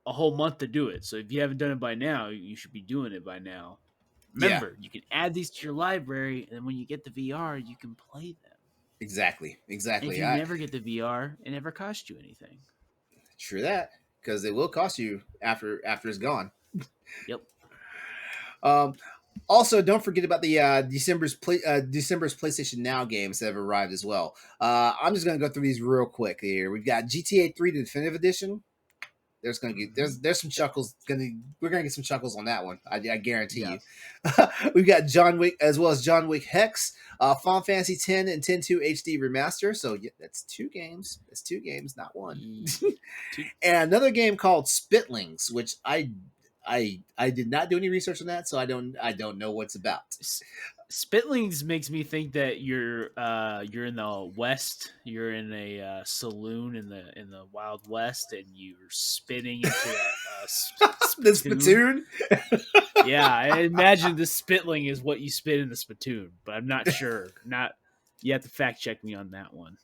a whole month to do it. So if you haven't done it by now, you should be doing it by now. Remember, you can add these to your library, and then when you get the VR, you can play them. Exactly. And if you never get the VR, it never costs you anything. True that. because it will cost you after it's gone. Yep. Also, don't forget about the December's PlayStation Now games that have arrived as well. I'm just going to go through these real quick here. We've got GTA 3 Definitive Edition. There's going to get there's some chuckles. We're going to get some chuckles on that one. I guarantee you. We've got John Wick as well as John Wick Hex, Final Fantasy 10 and 10-2 HD remaster. So yeah, that's 2 games. That's 2 games, not one. And another game called Spitlings, which I did not do any research on that, so I don't know what's about. Spitlings makes me think that you're in the West. You're in a saloon in the Wild West, and you're spitting into the spittoon. Yeah, I imagine the spitling is what you spit in the spittoon, but I'm not sure. You have to fact check me on that one.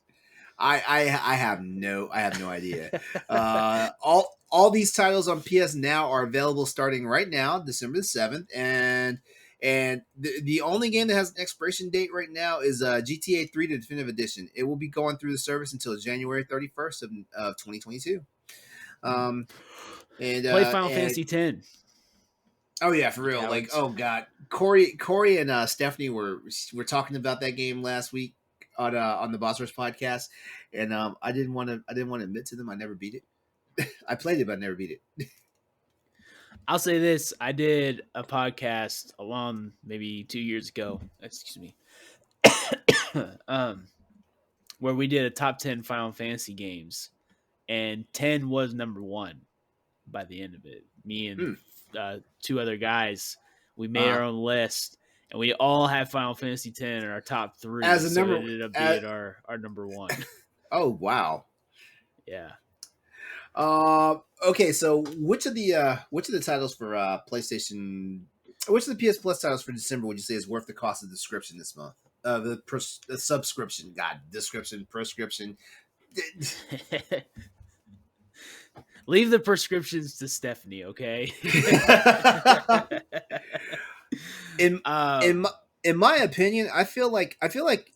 I have no idea. All these titles on PS Now are available starting right now, December the 7th, and the only game that has an expiration date right now is GTA 3 the Definitive Edition. It will be going through the service until January 31st of 2022. And play Final Fantasy 10. Oh yeah, for real. Like, oh god, Corey and Stephanie were talking about that game last week on the Boss Rush podcast, and I didn't want to admit to them I never beat it. I played it, but I never beat it. I'll say this: I did a podcast along maybe 2 years ago. Excuse me, where we did a top 10 Final Fantasy games, and 10 was number 1 by the end of it. Me and 2 other guys, we made our own list, and we all had Final Fantasy 10 in our top 3. As a number, it ended up being our number 1. Oh wow! Yeah. Okay, so which of the titles for PlayStation, which of the PS Plus titles for December would you say is worth the cost of the subscription this month? The subscription, prescription. Leave the prescriptions to Stephanie, okay? In my opinion, I feel like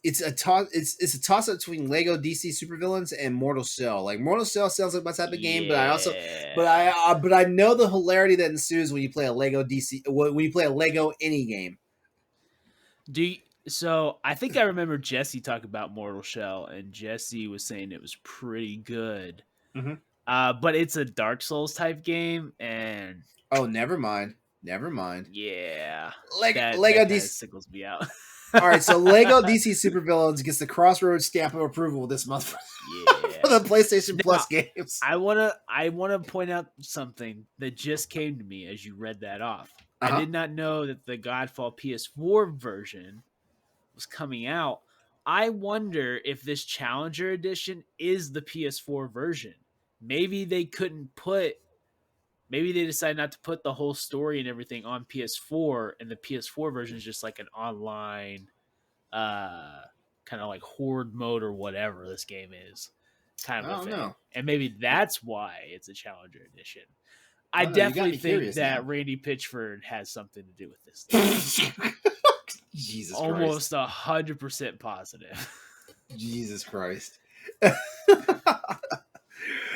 it's a toss. It's a toss up between Lego DC Supervillains and Mortal Shell. Like Mortal Shell sounds like my type of game, but I know the hilarity that ensues when you play a Lego DC when you play a Lego any game. So I think I remember Jesse talk about Mortal Shell, and Jesse was saying it was pretty good. Mm-hmm. But it's a Dark Souls type game, and never mind. Yeah, Lego DC sickles me out. All right, so Lego DC Supervillains gets the Crossroads stamp of approval this month for the PlayStation Plus games. I wanna point out something that just came to me as you read that off. I did not know that the Godfall PS4 version was coming out. I wonder if this Challenger Edition is the PS4 version. Maybe they decided not to put the whole story and everything on PS4, and the PS4 version is just like an online kind of like horde mode or whatever this game is. Kind of a thing. Know. And maybe that's why it's a Challenger Edition. I definitely think that Randy Pitchford has something to do with this. Jesus Christ. Almost 100% positive. Jesus Christ.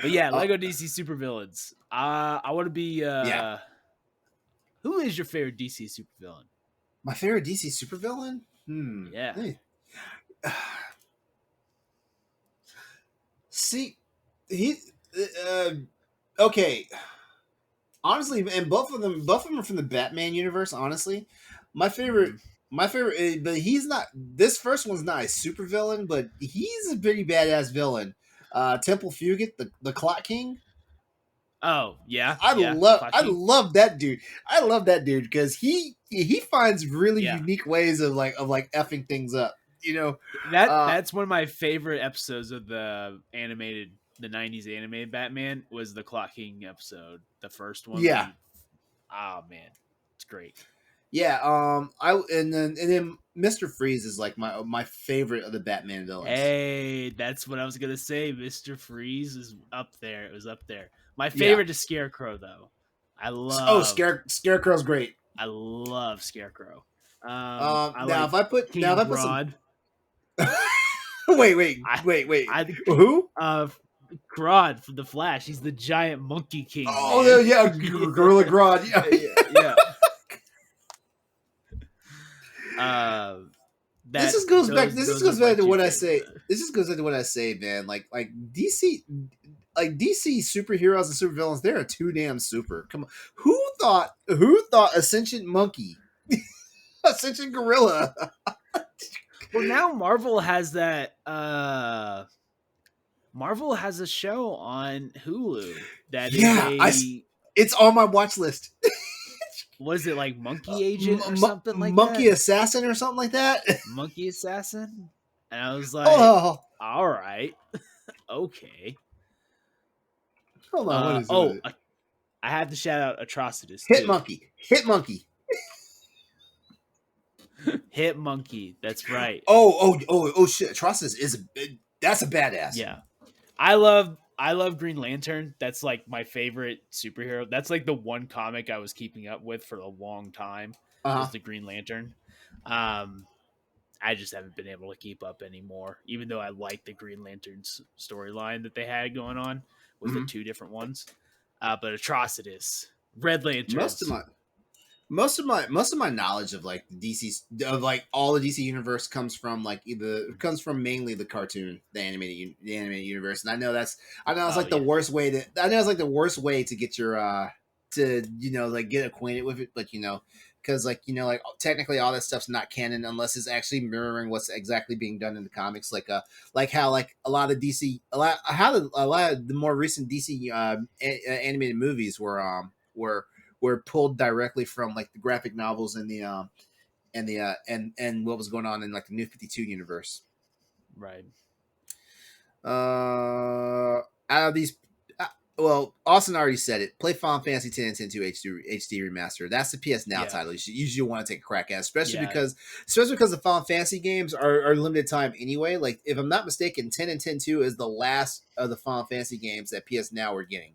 But yeah, Lego DC Supervillains. I want to be. Who is your favorite DC supervillain? My favorite DC supervillain? Yeah. See, he. Okay. Honestly, and both of them are from the Batman universe. Honestly, my favorite, but he's not. This first one's not a supervillain, but he's a pretty badass villain. Temple Fugit, the Clock King. Oh yeah, I love that dude. I love that dude because he finds really unique ways of effing things up. You know, that's one of my favorite episodes of the 90s animated Batman was the Clock King episode, the first one. Yeah. Oh man, it's great. Yeah, and then Mr. Freeze is like my favorite of the Batman villains. Hey, that's what I was gonna say. Mr. Freeze is up there. It was up there. My favorite is Scarecrow, though. I love. Scarecrow's great. I love Scarecrow. If I put King some... wait. Who? Grodd from the Flash. He's the giant monkey king. Oh, man. yeah, Gorilla Grodd. Yeah. This just goes back. This just goes back to what I say. This just goes back to what I say, man. Like DC, like DC superheroes and supervillains, they're too damn super. Come on, who thought Ascension Monkey, Ascension Gorilla? Well, now Marvel has that. Marvel has a show on Hulu that is it's on my watch list. Was it like Monkey Agent or something like Monkey that? Assassin or something like that? Monkey Assassin? And I was like, all right. Okay. Hold on, what is it? I have to shout out Atrocitus. Hit Monkey. Hit Monkey. That's right. Oh shit. Atrocitus that's a badass. Yeah. I love Green Lantern. That's like my favorite superhero. That's like the one comic I was keeping up with for a long time. Was the Green Lantern. I just haven't been able to keep up anymore, even though I like the Green Lantern's storyline that they had going on with the two different ones. But Atrocitus, Red Lanterns. Most of my knowledge of like all the DC universe comes from mainly the cartoon, the animated universe, and I know it's like the worst way to get your get acquainted with it, but because technically all that stuff's not canon unless it's actually mirroring what's exactly being done in the comics, like how a lot of the more recent DC animated movies were pulled directly from like the graphic novels and and what was going on in like the New 52 universe. Right. Out of these, Austin already said it. Play Final Fantasy X and 10 HD remaster. That's the PS Now title. You usually want to take a crack at, especially because the Final Fantasy games are limited time anyway. Like if I'm not mistaken, 10 and 10-2 is the last of the Final Fantasy games that PS Now are getting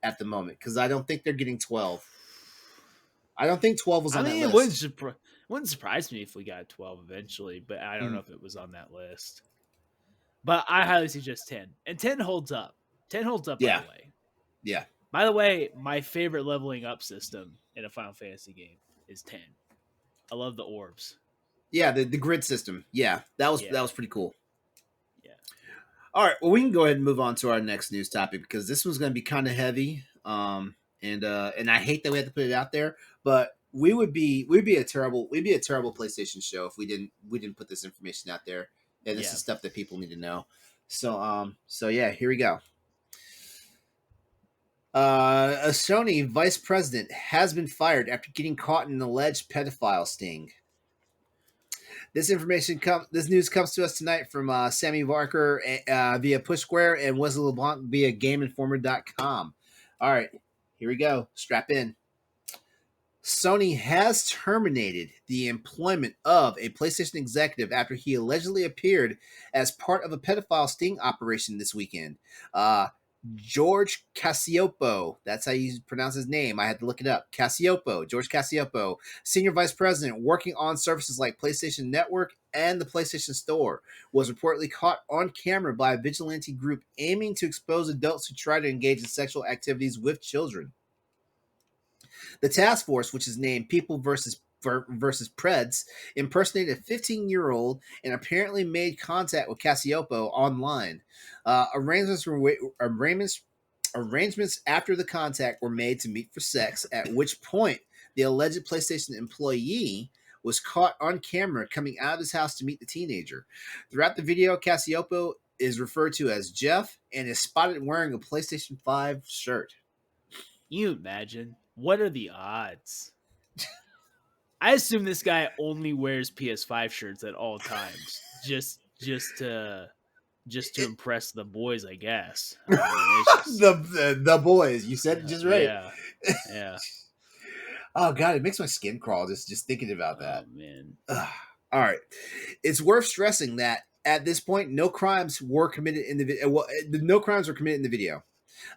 at the moment, because I don't think they're getting 12. I don't think 12 was on that list. It wouldn't surprise me if we got 12 eventually, but I don't know if it was on that list. But I highly suggest 10. And 10 holds up. 10 holds up, by the way. Yeah. By the way, my favorite leveling up system in a Final Fantasy game is 10. I love the orbs. Yeah, the grid system. Yeah, that was pretty cool. All right, well, we can go ahead and move on to our next news topic, because this one's going to be kind of heavy, and I hate that we have to put it out there, but we'd be a terrible PlayStation show if we didn't put this information out there, and this is stuff that people need to know. So yeah, here we go. A Sony vice president has been fired after getting caught in an alleged pedophile sting. This news comes to us tonight from Sammy Barker via Push Square and Wesley LeBlanc via GameInformer.com. All right, here we go. Strap in. Sony has terminated the employment of a PlayStation executive after he allegedly appeared as part of a pedophile sting operation this weekend. George Cacioppo, that's how you pronounce his name. I had to look it up. George Cacioppo, senior vice president working on services like PlayStation Network and the PlayStation Store, was reportedly caught on camera by a vigilante group aiming to expose adults who try to engage in sexual activities with children. The task force, which is named People versus Preds, impersonated a 15-year-old and apparently made contact with Cacioppo online. Arrangements after the contact were made to meet for sex, at which point the alleged PlayStation employee was caught on camera coming out of his house to meet the teenager. Throughout the video, Cacioppo is referred to as Jeff and is spotted wearing a PlayStation 5 shirt. You imagine? What are the odds? I assume this guy only wears PS5 shirts at all times, just to impress the boys, I guess. The boys. You said it just right. Yeah. Oh god, it makes my skin crawl just thinking about that. Oh man. All right, it's worth stressing that at this point, no crimes were committed in the video. Well, no crimes were committed in the video,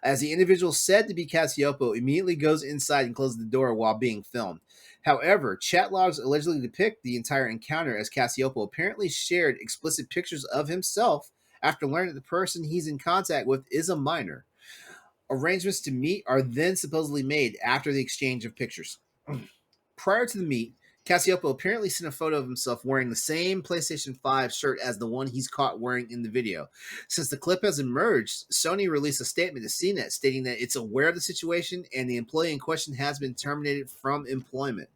as the individual said to be Cacioppo immediately goes inside and closes the door while being filmed. However, chat logs allegedly depict the entire encounter as Cacioppo apparently shared explicit pictures of himself after learning that the person he's in contact with is a minor. Arrangements to meet are then supposedly made after the exchange of pictures. Prior to the meet, Cassiopo apparently sent a photo of himself wearing the same PlayStation 5 shirt as the one he's caught wearing in the video. Since the clip has emerged, Sony released a statement to CNET stating that it's aware of the situation and the employee in question has been terminated from employment.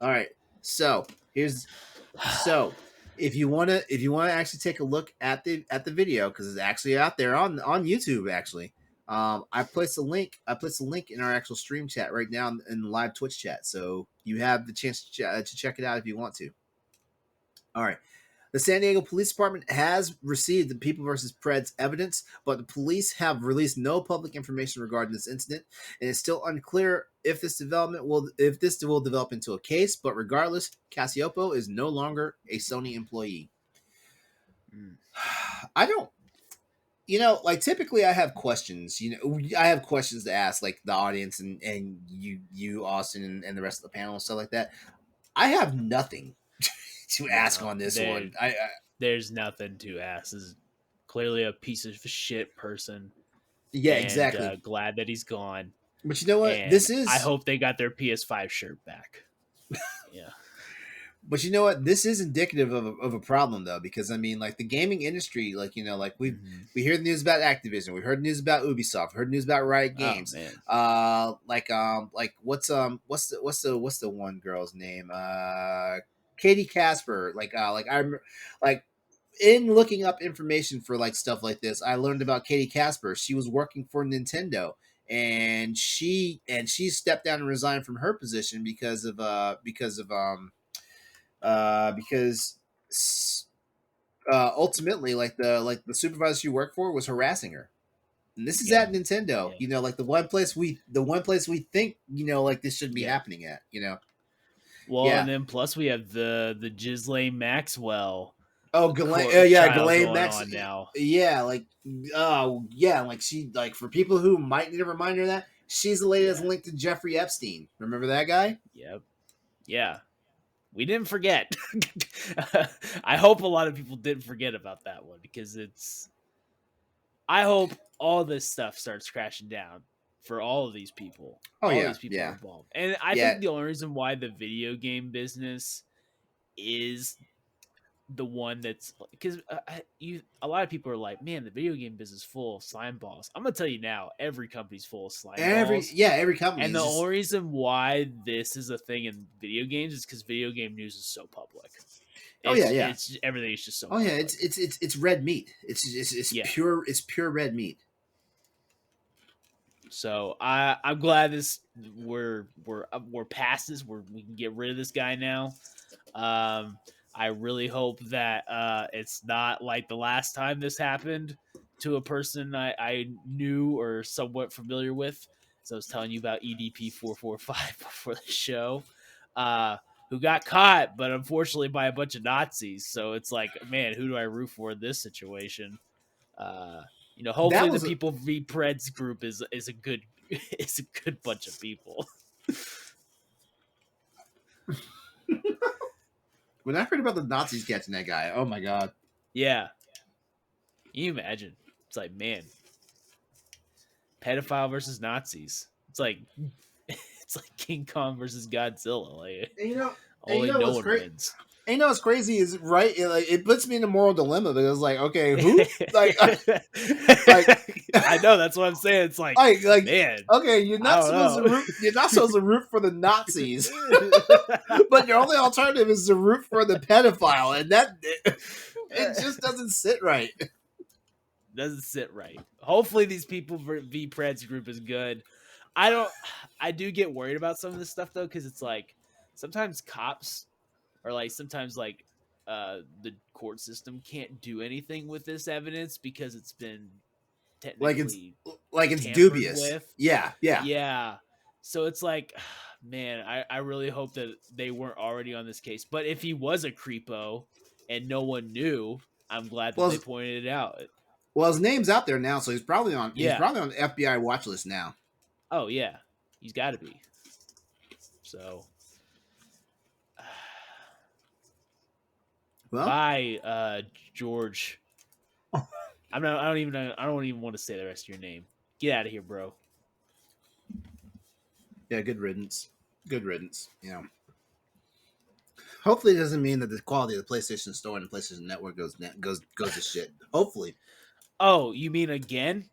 All right, so if you wanna actually take a look at the video, because it's actually out there on YouTube actually. I placed a link in our actual stream chat right now in the live Twitch chat, so you have the chance to check it out if you want to. All right. The San Diego Police Department has received the People vs. Preds evidence, but the police have released no public information regarding this incident, and it's still unclear if this will develop into a case. But regardless, Cassiopo is no longer a Sony employee. I don't. Like typically I have questions. I have questions to ask, like the audience and you Austin, and the rest of the panel and stuff like that. I have nothing to ask on this one. There's nothing to ask. This is clearly a piece of shit person. Yeah, exactly. Glad that he's gone. But you know what? And I hope they got their PS5 shirt back. Yeah. But you know what? This is indicative of a problem, though, because I mean, like the gaming industry, like we hear the news about Activision, we heard news about Ubisoft, we heard news about Riot Games. Like what's the one girl's name? Katie Casper. In looking up information for like stuff like this, I learned about Katie Casper. She was working for Nintendo, and she stepped down and resigned from her position because ultimately the supervisor she worked for was harassing her. And this is at Nintendo, like the one place we think, like this should be happening at, Well, and then plus we have the Ghislaine Maxwell. Ghislaine Maxwell now. Yeah, like she, like for people who might need a reminder of that, she's the lady that's linked to Jeffrey Epstein. Remember that guy? Yep. Yeah. We didn't forget. I hope a lot of people didn't forget about that one, because I hope all this stuff starts crashing down for all of these people. These people involved. And I think the only reason why the video game business is the one that's, because a lot of people are like, man, the video game business is full of slime balls. I'm gonna tell you now, every company's full of slime balls. Every company. And the only reason why this is a thing in video games is because video game news is so public. It's everything is just so. Public. It's red meat. It's pure red meat. So I'm glad we're past this. We can get rid of this guy now. I really hope that it's not like the last time this happened to a person I knew or somewhat familiar with. So I was telling you about EDP 445 before the show, who got caught, but unfortunately by a bunch of Nazis. So it's like, man, who do I root for in this situation? Hopefully the People v Preds group is a good bunch of people. When I heard about the Nazis catching that guy, oh my god. Yeah. Can you imagine? It's like, man, pedophile versus Nazis. It's like King Kong versus Godzilla. Like, only no one wins. And what's crazy is, right? It puts me in a moral dilemma, because like, okay, who? I know, that's what I'm saying. It's like man, okay, you're not supposed to root for the Nazis, but your only alternative is to root for the pedophile, and that it just doesn't sit right. Doesn't sit right. Hopefully, these People v Preds group is good. I do get worried about some of this stuff though, because it's like sometimes cops. Or sometimes the court system can't do anything with this evidence because it's been technically it's dubious. With. Yeah. So it's like, man, I really hope that they weren't already on this case. But if he was a creepo and no one knew, I'm glad that they pointed it out. Well, his name's out there now, so he's probably on. He's probably on the FBI watch list now. Oh yeah, he's got to be. So. Well, bye, George I don't even want to say the rest of your name. Get out of here, bro. Yeah, good riddance. Good riddance. You know. Hopefully, it doesn't mean that the quality of the PlayStation Store and the PlayStation Network goes to shit. Hopefully. Oh, you mean again?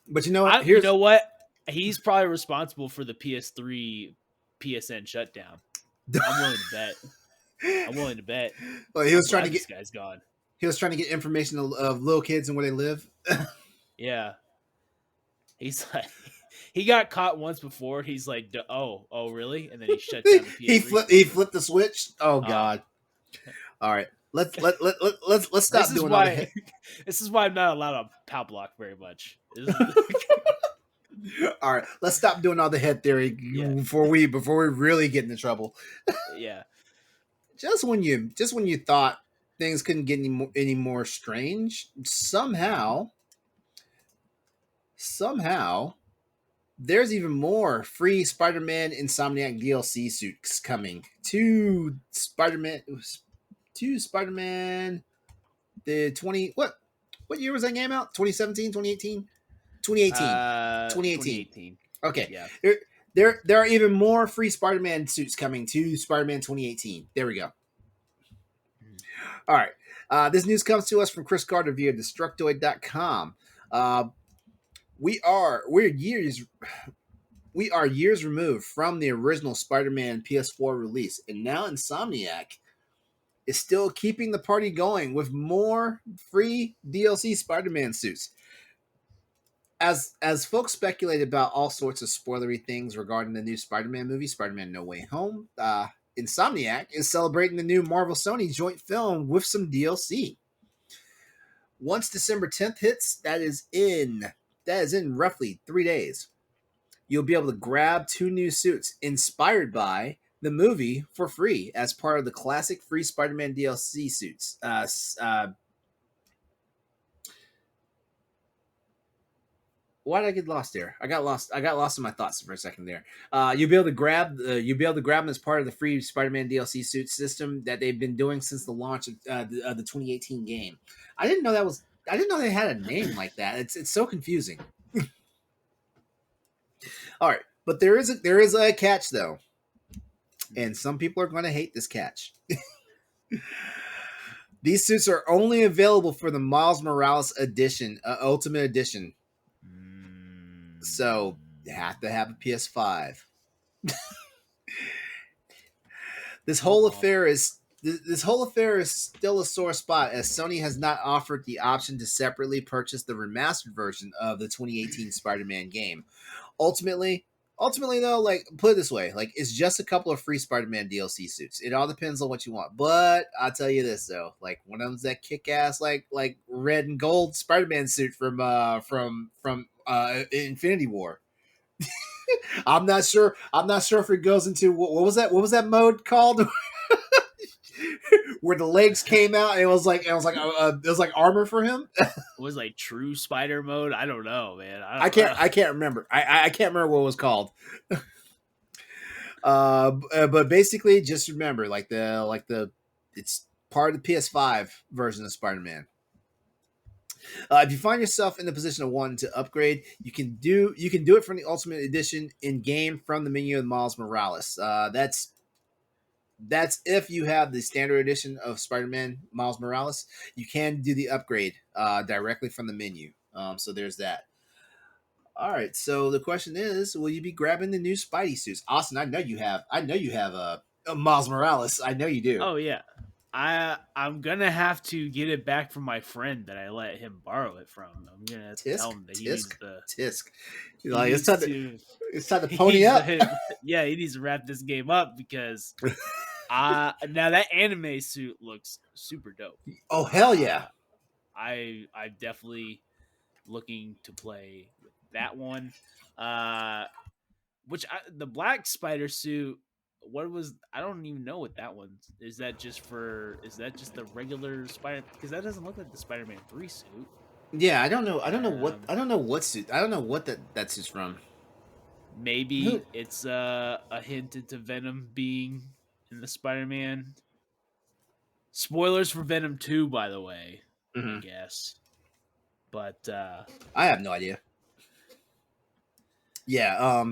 But you know what? You know what? He's probably responsible for the PS3 PSN shutdown. I'm willing to bet. Well, he was trying to this get guy's gone. He was trying to get information of little kids and where they live. Yeah. He's like, he got caught once before. He's like, oh, really? And then he shut down the PS3. he flipped the switch. Oh God! All right, let's stop doing all the. This is why I'm not allowed on Pal Block very much. All right, let's stop doing all the head theory before we really get into trouble. Yeah. Just when you thought things couldn't get any more strange, somehow there's even more free Spider-Man Insomniac DLC suits coming. Two Spider-Man the 20 what year was that game out? 2017, 2018? 2018. Okay. Yeah. There are even more free Spider-Man suits coming to Spider-Man 2018. There we go. All right. This news comes to us from Chris Carter via Destructoid.com. We are years removed from the original Spider-Man PS4 release, and now Insomniac is still keeping the party going with more free DLC Spider-Man suits. As folks speculate about all sorts of spoilery things regarding the new Spider-Man movie, Spider-Man No Way Home, Insomniac is celebrating the new Marvel Sony joint film with some DLC. Once December 10th hits, that is in roughly 3 days. You'll be able to grab 2 new suits inspired by the movie for free as part of the classic free Spider-Man DLC suits. Why did I get lost there? I got lost in my thoughts for a second there. You'll be able to grab them as part of the free Spider-Man DLC suit system that they've been doing since the launch of the 2018 game. I didn't know they had a name like that. It's so confusing. All right, but there is a catch though, and some people are going to hate this catch. These suits are only available for the Miles Morales edition, Ultimate Edition. So you have to have a PS5. This whole affair is still a sore spot, as Sony has not offered the option to separately purchase the remastered version of the 2018 Spider-Man game. Ultimately though, like, put it this way, like, it's just a couple of free Spider-Man DLC suits. It all depends on what you want. But I'll tell you this though, like, one of them's that kick-ass like red and gold Spider-Man suit from Infinity War. I'm not sure if it goes into what was that mode called? Where the legs came out and it was like armor for him. It was like true spider mode. I don't know, man. I can't remember. I can't remember what it was called. But basically, just remember, it's part of the PS5 version of Spider-Man. If you find yourself in the position of wanting to upgrade, you can do it from the Ultimate Edition in game from the menu of Miles Morales. That's if you have the standard edition of Spider-Man Miles Morales. You can do the upgrade directly from the menu. So there's that. All right. So the question is, will you be grabbing the new Spidey suits? Austin, I know you have a Miles Morales. I know you do. Oh yeah. I'm gonna have to get it back from my friend that I let him borrow it from. I'm gonna tell him that he needs the Tisk. Like, it's time to pony up. Yeah, he needs to wrap this game up because now that anime suit looks super dope. Oh hell yeah! I'm definitely looking to play with that one. The black spider suit. I don't even know what that one is. That just the regular Spider? Because that doesn't look like the Spider-Man 3 suit. Yeah, I don't know what suit. I don't know what that suit's from. Maybe it's a hint into Venom being in the Spider-Man. Spoilers for Venom 2, by the way. I guess. But I have no idea. Yeah,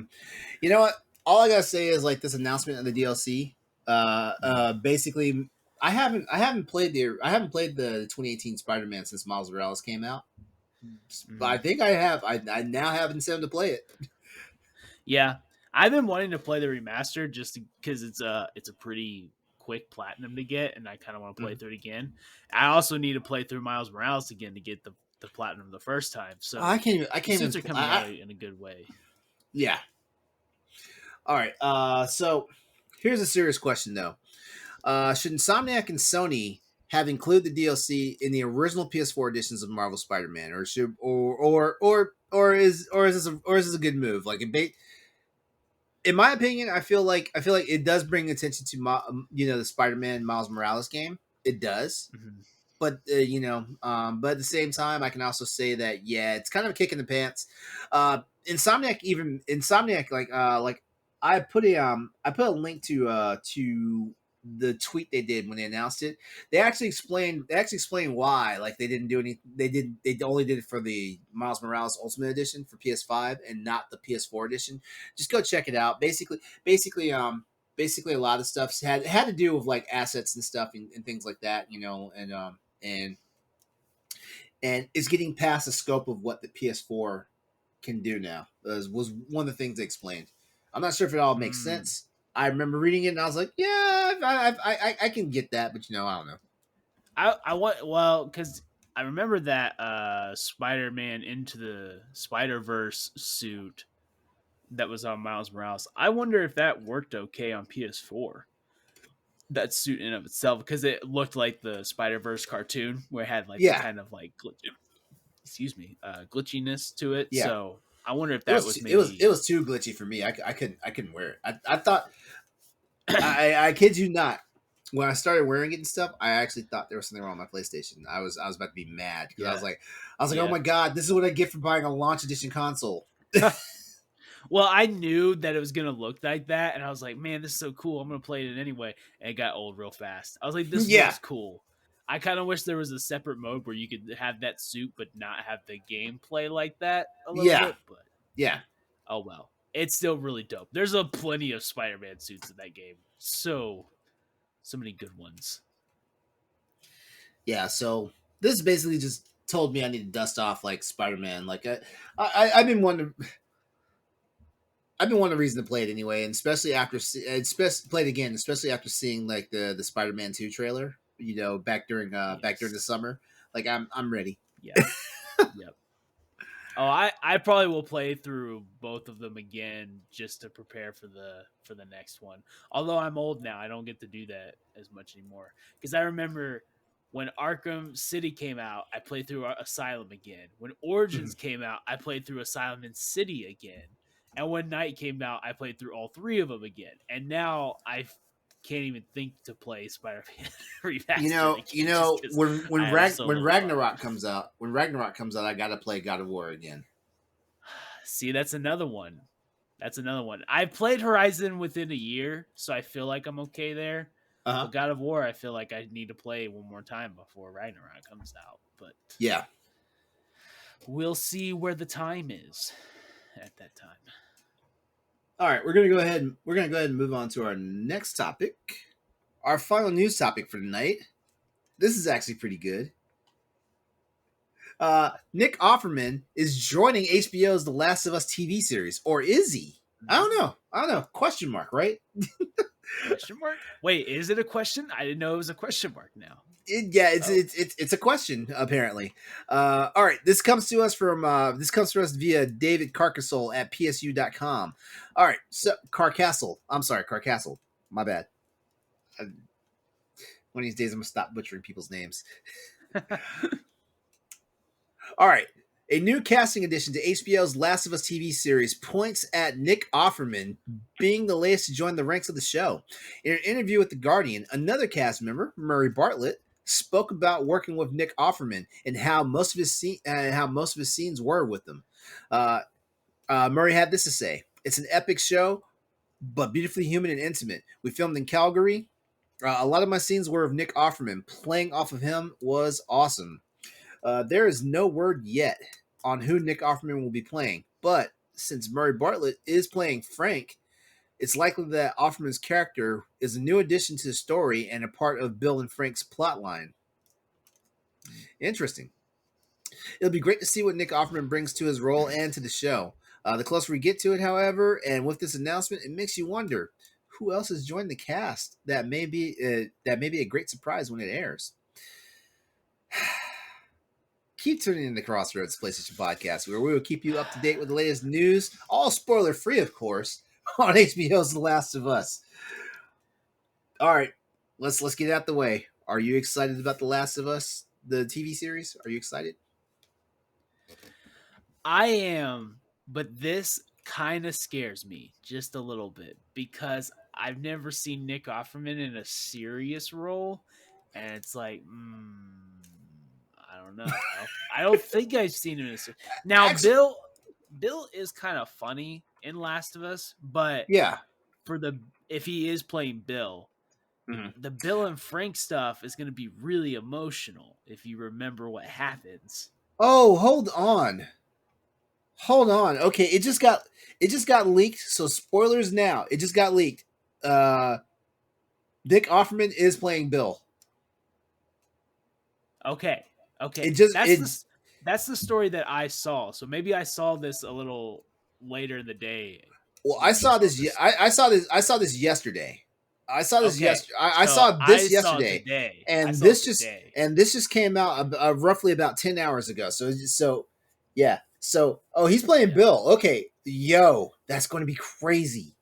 you know what? All I gotta say is like this announcement of the DLC. Basically, I haven't played the 2018 Spider-Man since Miles Morales came out. But I think I have. I now have incentive to play it. Yeah, I've been wanting to play the remaster just because it's a pretty quick platinum to get, and I kind of want to play through it again. I also need to play through Miles Morales again to get the platinum the first time. So I can't the even. suits are coming out in a good way. Yeah. All right. So here's a serious question though. Should Insomniac and Sony have included the DLC in the original PS4 editions of Marvel Spider-Man, or should is this a good move? Like, in my opinion, I feel like it does bring attention to the Spider-Man Miles Morales game. It does, but but at the same time, I can also say that it's kind of a kick in the pants. Insomniac, like I put a link to the tweet they did when they announced it. They actually explained why, like, they didn't do any. They only did it for the Miles Morales Ultimate Edition for PS5 and not the PS4 edition. Just go check it out. Basically, a lot of stuff had to do with like assets and stuff and things like that, and it's getting past the scope of what the PS4 can do now. Was one of the things they explained. I'm not sure if it all makes sense. I remember reading it and I was like, yeah, I can get that, but I don't know. I want because I remember that Spider-Man Into the Spider-Verse suit that was on Miles Morales. I wonder if that worked okay on PS4. That suit in of itself, because it looked like the Spider-Verse cartoon where it had like the kind of like glitchiness to it. Yeah. So I wonder if that was maybe it was too glitchy for me. I couldn't wear it. I thought I kid you not. When I started wearing it and stuff, I actually thought there was something wrong with my PlayStation. I was about to be mad because I was like, oh my god, this is what I get for buying a launch edition console. Well, I knew that it was gonna look like that, and I was like, man, this is so cool. I'm gonna play it anyway. And it got old real fast. I was like, this looks cool. I kind of wish there was a separate mode where you could have that suit but not have the gameplay like that a little bit. But oh well. It's still really dope. There's a plenty of Spider-Man suits in that game. So many good ones. Yeah, so this basically just told me I need to dust off like Spider-Man. Like I've been wanting reason to play it anyway, and especially after play it again, especially after seeing like the Spider-Man 2 trailer, back during the summer. Like I'm ready. Yeah. Yep. Oh, I probably will play through both of them again just to prepare for the next one. Although I'm old now, I don't get to do that as much anymore. Because I remember when Arkham City came out, I played through Asylum again. When Origins came out, I played through Asylum and City again. And when Night came out, I played through all three of them again. And now I can't even think to play Spider-Man Remastered. When Ragnarok comes out, I gotta play God of War again. See, that's another one. I played Horizon within a year, so I feel like I'm okay there. But God of War, I feel like I need to play one more time before Ragnarok comes out. But yeah, we'll see where the time is at that time. All right, we're gonna go ahead and move on to our next topic, our final news topic for tonight. This is actually pretty good. Nick Offerman is joining HBO's The Last of Us TV series, or is he? I don't know. Question mark, right? Question mark? Wait, is it a question? I didn't know it was a question mark now. It's a question apparently. All right, this comes to us via David Carcassole at psu.com. All right, so Carcassole. My bad. One of these days I'm gonna stop butchering people's names. All right. A new casting addition to HBO's Last of Us TV series points at Nick Offerman being the latest to join the ranks of the show. In an interview with The Guardian, another cast member, Murray Bartlett, spoke about working with Nick Offerman and how most of his scenes were with him. Murray had this to say: "It's an epic show, but beautifully human and intimate. We filmed in Calgary. A lot of my scenes were of Nick Offerman. Playing off of him was awesome." There is no word yet on who Nick Offerman will be playing, but since Murray Bartlett is playing Frank, it's likely that Offerman's character is a new addition to the story and a part of Bill and Frank's plotline. Interesting. It'll be great to see what Nick Offerman brings to his role and to the show. The closer we get to it, however, and with this announcement, it makes you wonder who else has joined the cast that may be a great surprise when it airs. Keep tuning in to Crossroads PlayStation Podcast, where we will keep you up to date with the latest news, all spoiler free, of course, on HBO's The Last of Us. All right, let's get it out the way. Are you excited about The Last of Us, the TV series? Are you excited? I am, but this kind of scares me just a little bit because I've never seen Nick Offerman in a serious role, and it's like, I don't know. I don't think I've seen him in a serious. Now, actually, Bill is kind of funny in Last of Us, but yeah, if he is playing Bill, the Bill and Frank stuff is going to be really emotional if you remember what happens. Oh, hold on. Okay, it just got leaked. So spoilers now. It just got leaked. Nick Offerman is playing Bill. Okay. That's the story that I saw. So maybe I saw this a little later in the day. Well, I saw this yesterday. I saw this yesterday, and this just came out roughly about 10 hours ago. So he's playing Bill. Okay, that's going to be crazy.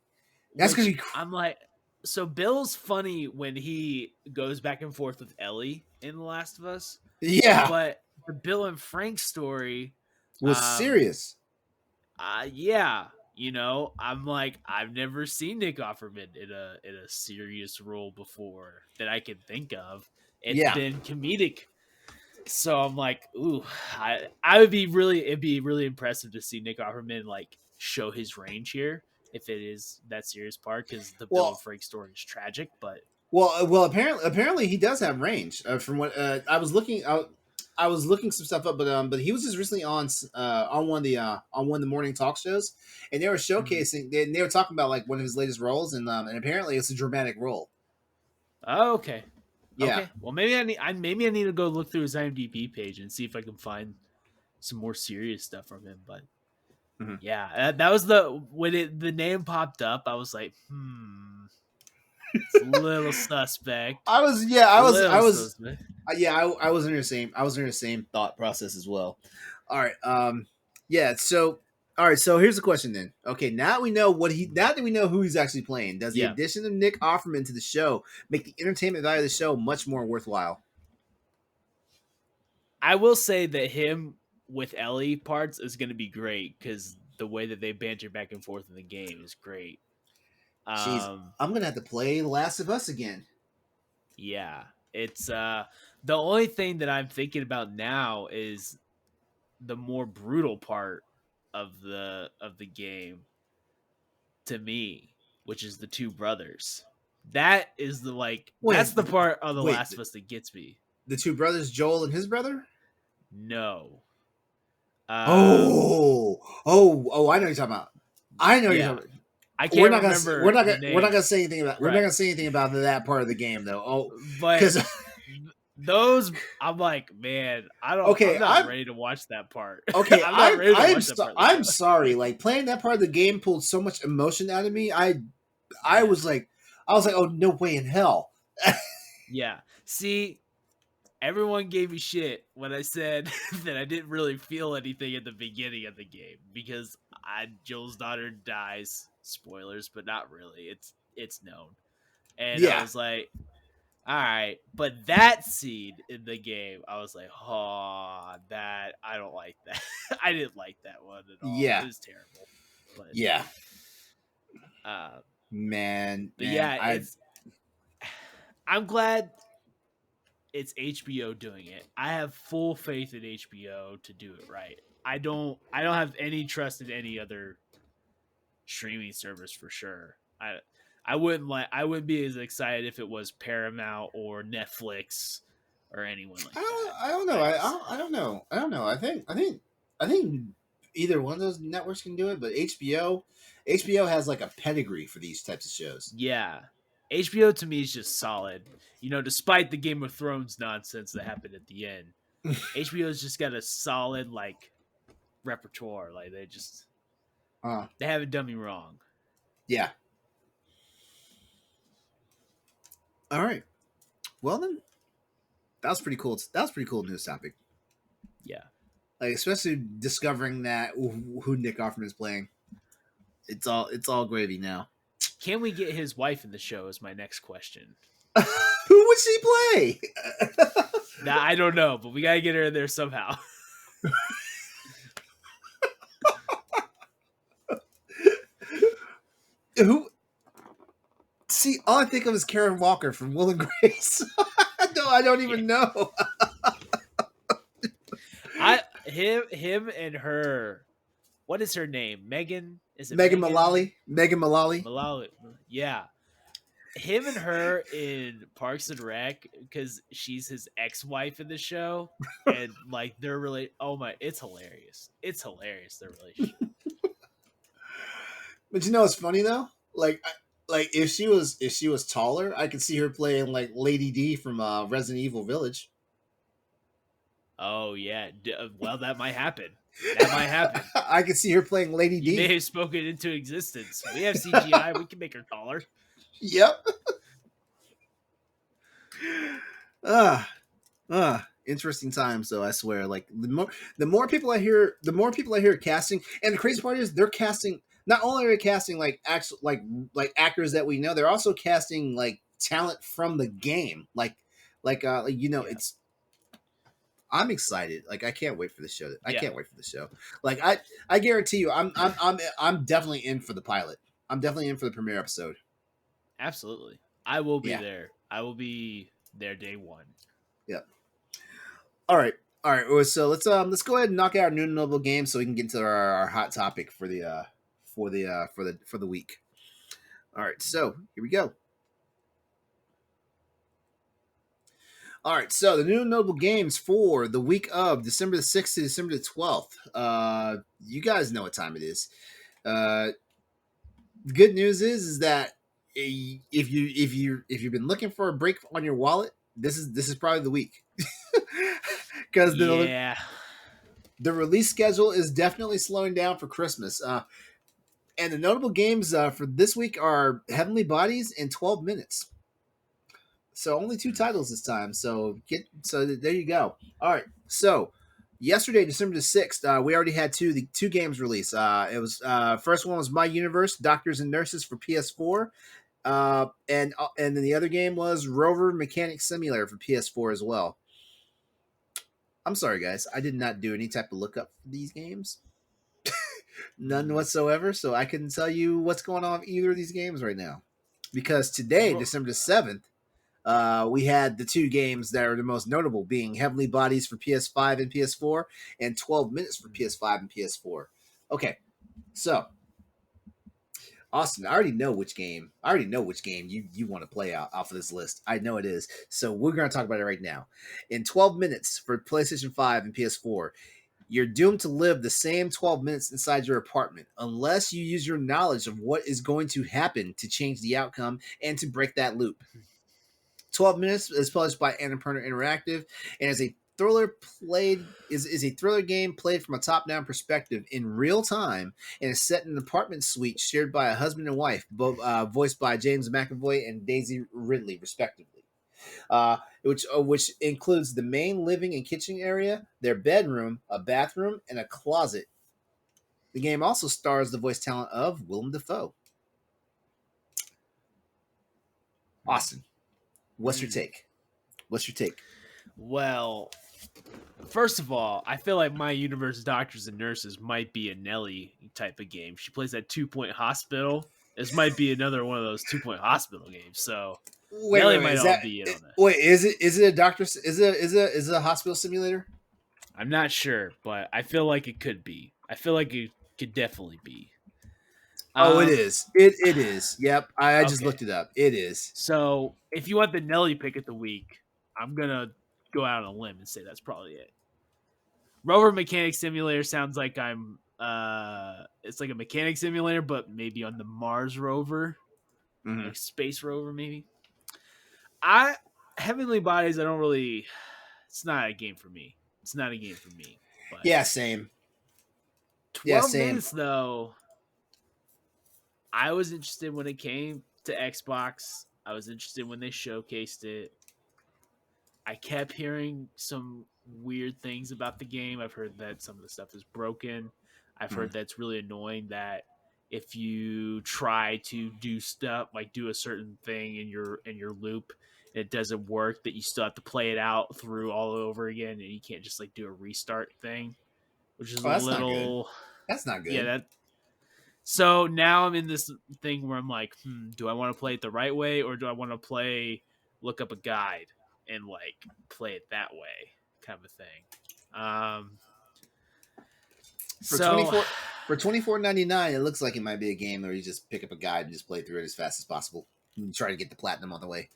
I'm like, so Bill's funny when he goes back and forth with Ellie in The Last of Us. Yeah, but the Bill and Frank story was serious. Yeah. I'm like, I've never seen Nick Offerman in a serious role before that I can think of. It's been comedic. So I'm like, ooh, it'd be really impressive to see Nick Offerman like show his range here if it is that serious part, because the Bill and Frank story is tragic, but apparently he does have range. From what I was looking some stuff up, but he was just recently on one of the morning talk shows, and they were showcasing. They were talking about like one of his latest roles, and apparently it's a dramatic role. Oh, okay. Yeah. Okay. Well, maybe I need to go look through his IMDb page and see if I can find some more serious stuff from him. But yeah, that was when the name popped up. I was like, it's a little suspect. I was in the same thought process as well. All right. So here's the question then. Okay, now that we know who he's actually playing, does the addition of Nick Offerman to the show make the entertainment value of the show much more worthwhile? I will say that him with Ellie parts is going to be great because the way that they banter back and forth in the game is great. Jeez, I'm gonna have to play The Last of Us again. Yeah, it's the only thing that I'm thinking about now is the more brutal part of the game to me, which is the two brothers. That is that's the part of The Last of Us that gets me. The two brothers, Joel and his brother? No. I know what you're talking about. I know you're talking about. I can't remember. We're not gonna say anything about. We're not gonna say anything about that part of the game, though. But those, I'm like, man, I'm not ready to watch that part. Okay, I'm sorry. Like playing that part of the game pulled so much emotion out of me. I was like, oh, no way in hell. Yeah. See, everyone gave me shit when I said that I didn't really feel anything at the beginning of the game because Joel's daughter dies. Spoilers, but not really. It's known. And I was like, all right. But that scene in the game, I was like, I don't like that. I didn't like that one at all. Yeah. It was terrible. But, I'm glad it's HBO doing it. I have full faith in HBO to do it right. I don't have any trust in any other streaming service for sure. I wouldn't be as excited if it was Paramount or Netflix or anyone like that. I don't know. I don't know. I don't know. I think either one of those networks can do it, but HBO has like a pedigree for these types of shows. Yeah. HBO to me is just solid. Despite the Game of Thrones nonsense that happened at the end, HBO's just got a solid like repertoire. Like they haven't done me wrong. Yeah. All right. Well then, that was pretty cool. That was pretty cool news topic. Yeah. Like especially discovering that who Nick Offerman is playing. It's all gravy now. Can we get his wife in the show? Is my next question. Who would she play? Nah, I don't know, but we gotta get her in there somehow. Who? See, all I think of is Karen Walker from Will and Grace. No, I don't even know. Him and her. What is her name? Megan? Is it Megan Mullally? Megan Mullally. Mullally. Yeah. Him and her in Parks and Rec, because she's his ex-wife in the show, and like they're really it's hilarious. It's hilarious, their relationship. But it's funny though. Like if she was taller, I could see her playing like Lady D from Resident Evil Village. Oh yeah, well that might happen. That might happen. I could see her playing Lady D. You may have spoken into existence. We have CGI. We can make her taller. Yep. Interesting times though, I swear. Like the more people I hear casting, and the crazy part is they're casting. Not only are they casting like actual like actors that we know, they're also casting like talent from the game. It's. I'm excited. Like I can't wait for the show. I can't wait for the show. Like I guarantee you, I'm definitely in for the pilot. I'm definitely in for the premiere episode. Absolutely, I will be there. I will be there day one. Yep. All right. So let's go ahead and knock out our new notable game so we can get into our hot topic for the week. All right. So here we go. All right, so the new notable games for the week of December the 6th to December the 12th. You guys know what time it is. The good news is that if you've been looking for a break on your wallet, this is probably the week. Because the release schedule is definitely slowing down for Christmas. And the notable games for this week are Heavenly Bodies and 12 Minutes. So only 2 titles this time. So there you go. All right. So yesterday, December the 6th, we already had two games released. It was first one was My Universe, Doctors and Nurses for PS4. And then the other game was Rover Mechanic Simulator for PS4 as well. I'm sorry, guys. I did not do any type of lookup for these games. None whatsoever. So I couldn't tell you what's going on with either of these games right now. Because today, December the 7th, we had the 2 games that are the most notable, being Heavenly Bodies for PS5 and PS4, and 12 Minutes for PS5 and PS4. Okay, so Austin, I already know which game you want to play out off of this list. I know it is. So we're going to talk about it right now. In 12 Minutes for PlayStation 5 and PS4, you're doomed to live the same 12 minutes inside your apartment unless you use your knowledge of what is going to happen to change the outcome and to break that loop. 12 Minutes is published by Annapurna Interactive and is a thriller game played from a top-down perspective in real time and is set in an apartment suite shared by a husband and wife, both voiced by James McAvoy and Daisy Ridley, respectively. Which includes the main living and kitchen area, their bedroom, a bathroom, and a closet. The game also stars the voice talent of Willem Dafoe. Austin, what's your take? Well, first of all, I feel like My Universe Doctors and Nurses might be a Nelly type of game. She plays that 2-point hospital. This might be another one of those 2-point hospital games. So Nelly might all be in on that. Wait, is it a doctor? Is it a hospital simulator? I'm not sure, but I feel like it could be. I feel like it could definitely be. Oh, it is. It is. Yep. I just looked it up. It is. So if you want the Nelly pick of the week, I'm gonna go out on a limb and say that's probably it. Rover Mechanic Simulator sounds like it's like a mechanic simulator, but maybe on the Mars rover, like space rover, maybe. Heavenly Bodies, I don't really. It's not a game for me. But yeah, same. 12 minutes though. I was interested when it came to Xbox. I was interested when they showcased it. I kept hearing some weird things about the game. I've heard that some of the stuff is broken. I've heard that's really annoying that if you try to do stuff like do a certain thing in your loop and it doesn't work, that you still have to play it out through all over again and you can't just like do a restart thing, which is that's not good. That's not good. Yeah, so now I'm in this thing where I'm like, do I want to play it the right way or do I want to look up a guide and like play it that way, kind of a thing. For $24.99, it looks like it might be a game where you just pick up a guide and just play through it as fast as possible and try to get the platinum on the way.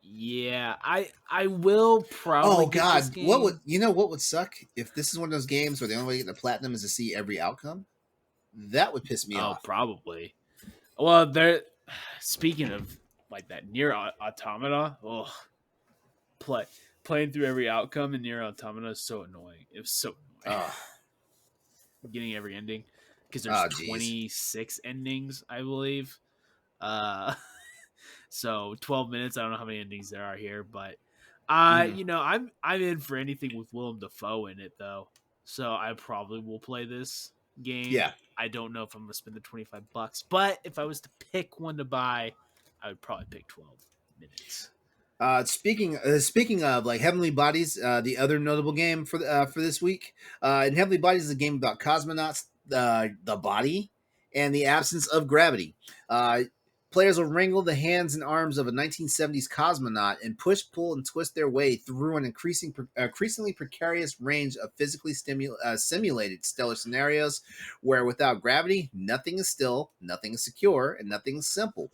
Yeah, I will probably. Oh God, what would suck if this is one of those games where the only way to get the platinum is to see every outcome? That would piss me off. Probably. Well, speaking of like that Nier Automata, playing through every outcome in Nier Automata is so annoying. It was so annoying. Getting every ending because there's 26 endings, I believe. So 12 minutes. I don't know how many endings there are here, but I'm in for anything with Willem Dafoe in it though. So I probably will play this game. Yeah. I don't know if I'm gonna spend the $25, but if I was to pick one to buy, I would probably pick 12 minutes. Speaking of like Heavenly Bodies, the other notable game for this week, and Heavenly Bodies is a game about cosmonauts, the body, and the absence of gravity. Players will wrangle the hands and arms of a 1970s cosmonaut and push, pull, and twist their way through an increasingly precarious range of physically simulated stellar scenarios where without gravity, nothing is still, nothing is secure, and nothing is simple.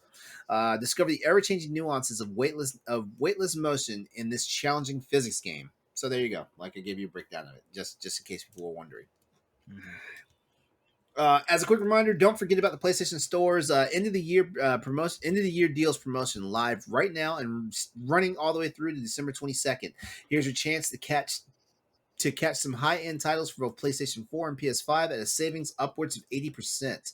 Discover the ever-changing nuances of weightless motion in this challenging physics game. So there you go. Like I gave you a breakdown of it, just in case people were wondering. Mm-hmm. As a quick reminder, don't forget about the PlayStation Store's end of the year deals promotion live right now and running all the way through to December 22nd. Here's your chance to catch some high-end titles for both PlayStation 4 and PS5 at a savings upwards of 80%.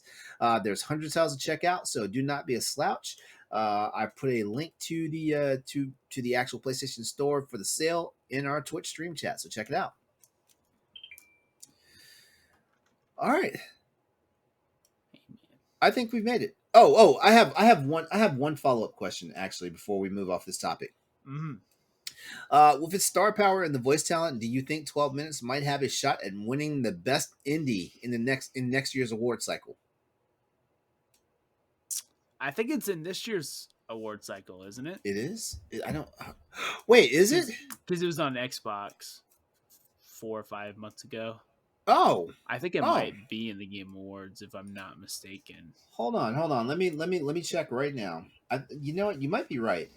There's hundreds of titles to check out, so do not be a slouch. I put a link to the actual PlayStation Store for the sale in our Twitch stream chat, so check it out. All right. I think we've made it. Oh, I have one follow-up question actually before we move off this topic. Mm-hmm. With its star power and the voice talent, do you think 12 minutes might have a shot at winning the best indie in next year's award cycle? I think it's in this year's award cycle, isn't it? It is? I don't... Wait, is it? Because it was on Xbox 4 or 5 months ago. Oh, I think it might be in the Game Awards if I'm not mistaken. Hold on. Let me check right now. You know what? You might be right.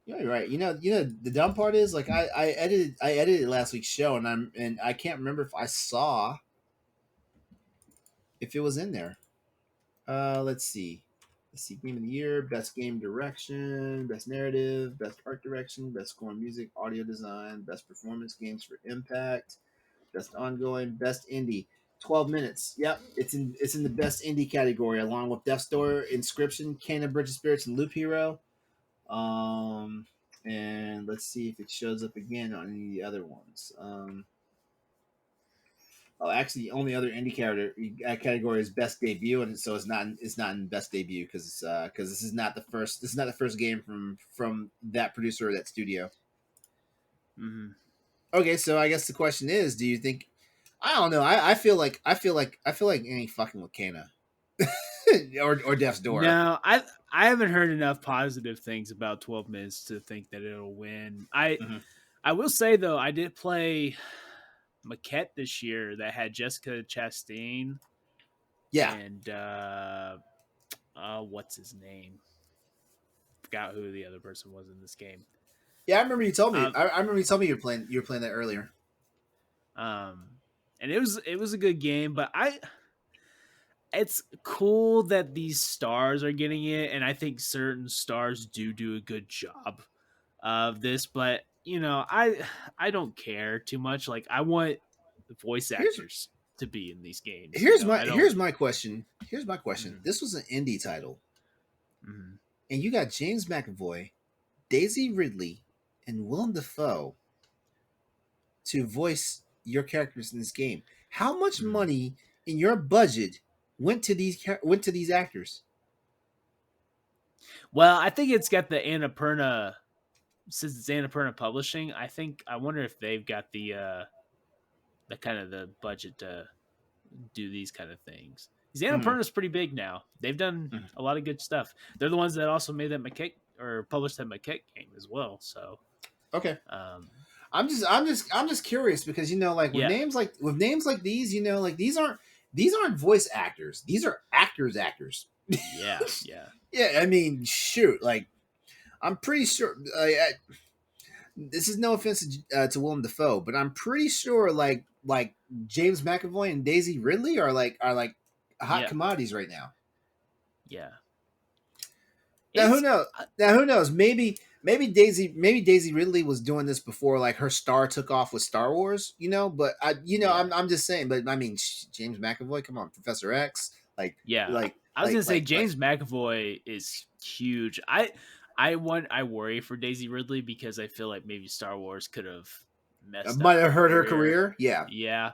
You're right. You know the dumb part is like I edited last week's show and I can't remember if I saw if it was in there. Let's see. Game of the year, best game direction, best narrative, best art direction, best score and music, audio design, best performance games for impact, best ongoing, best indie. 12 minutes. Yep, it's in the best indie category along with Death's Door, Inscription, Kena Bridge of Spirits, and Loop Hero. And let's see if it shows up again on any of the other ones. Actually, the only other indie category is best debut, and so it's not in best debut because this is not the first game from that producer or that studio. Mm-hmm. Okay, so I guess the question is, do you think? I don't know. I feel like any fucking with Kana or Death's Door. No, I haven't heard enough positive things about 12 minutes to think that it'll win. I will say though, I did play Maquette this year that had Jessica Chastain. Yeah. And what's his name? Forgot who the other person was in this game. Yeah, I remember you told me. Um, I remember you told me you were playing that earlier. and it was a good game, but it's cool that these stars are getting it, and I think certain stars do a good job of this, but you know, I don't care too much. Like I want the voice Here's actors to be in these games. You know, I don't. here's my question. Here's my question. Mhm, This was an indie title, mhm, and you got James McAvoy, Daisy Ridley, and Willem Dafoe to voice your characters in this game. How much mhm. money in your budget went to these actors? Well, I think it's got the Annapurna since it's Annapurna Publishing. I wonder if they've got the kind of the budget to do these kind of things. Because Mm, Annapurna's pretty big now. They've done mm. a lot of good stuff. They're the ones that also made that McKick or published that McKick game as well. So, Okay. um, I'm just curious because like yeah, with names like these, like these aren't voice actors. These are actors. yeah, yeah, Yeah, I mean, shoot, like I'm pretty sure. This is no offense to Willem Dafoe, but I'm pretty sure like James McAvoy and Daisy Ridley are like hot yeah, commodities right now. yeah. Now who It's knows? Now who knows? Maybe Daisy Ridley was doing this before like her star took off with Star Wars. But yeah, I'm just saying. But I mean, James McAvoy, come on, Professor X, yeah. like I was gonna say like James McAvoy is huge. I worry for Daisy Ridley because I feel like maybe Star Wars could have messed up might have her hurt her career. career. Yeah, Yeah.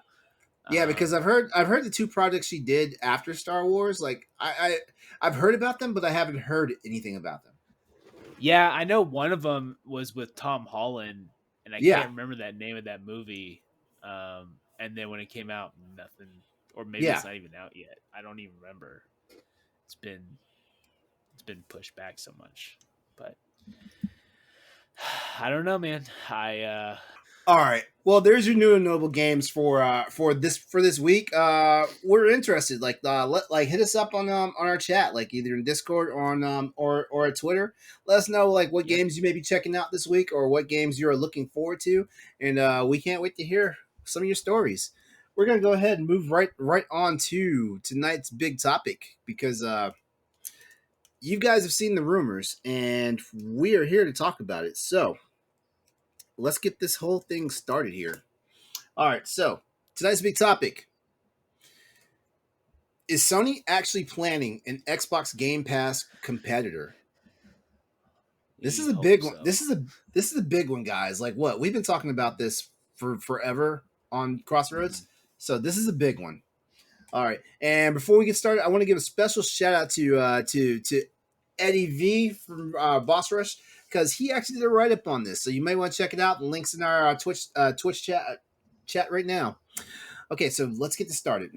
yeah, because Um, I've heard the two projects she did after Star Wars. Like I've heard about them, but I haven't heard anything about them. yeah, I know one of them was with Tom Holland, and I Yeah, can't remember that name of that movie. And then when it came out, nothing, or maybe yeah. it's not even out yet. I don't even remember. It's been it's been pushed back so much, but I don't know, man. All right. Well, there's your new and notable games for this week. We're interested. Like hit us up on our chat, like either in Discord or on or at Twitter. Let us know like what Yeah, games you may be checking out this week or what games you are looking forward to, and we can't wait to hear some of your stories. We're gonna go ahead and move right on to tonight's big topic because you guys have seen the rumors and we are here to talk about it. So let's get this whole thing started here. All right, so tonight's big topic is Sony actually planning an Xbox Game Pass competitor? This is we a hope big one. so. This is a big one, guys. Like what we've been talking about this for forever on Crossroads. Mhm. So this is a big one. All right, and before we get started, I want to give a special shout out to Eddie V from Boss Rush because he actually did a write up on this. So you may want to check it out. The links in our Twitch chat right now. Okay, so let's get this started.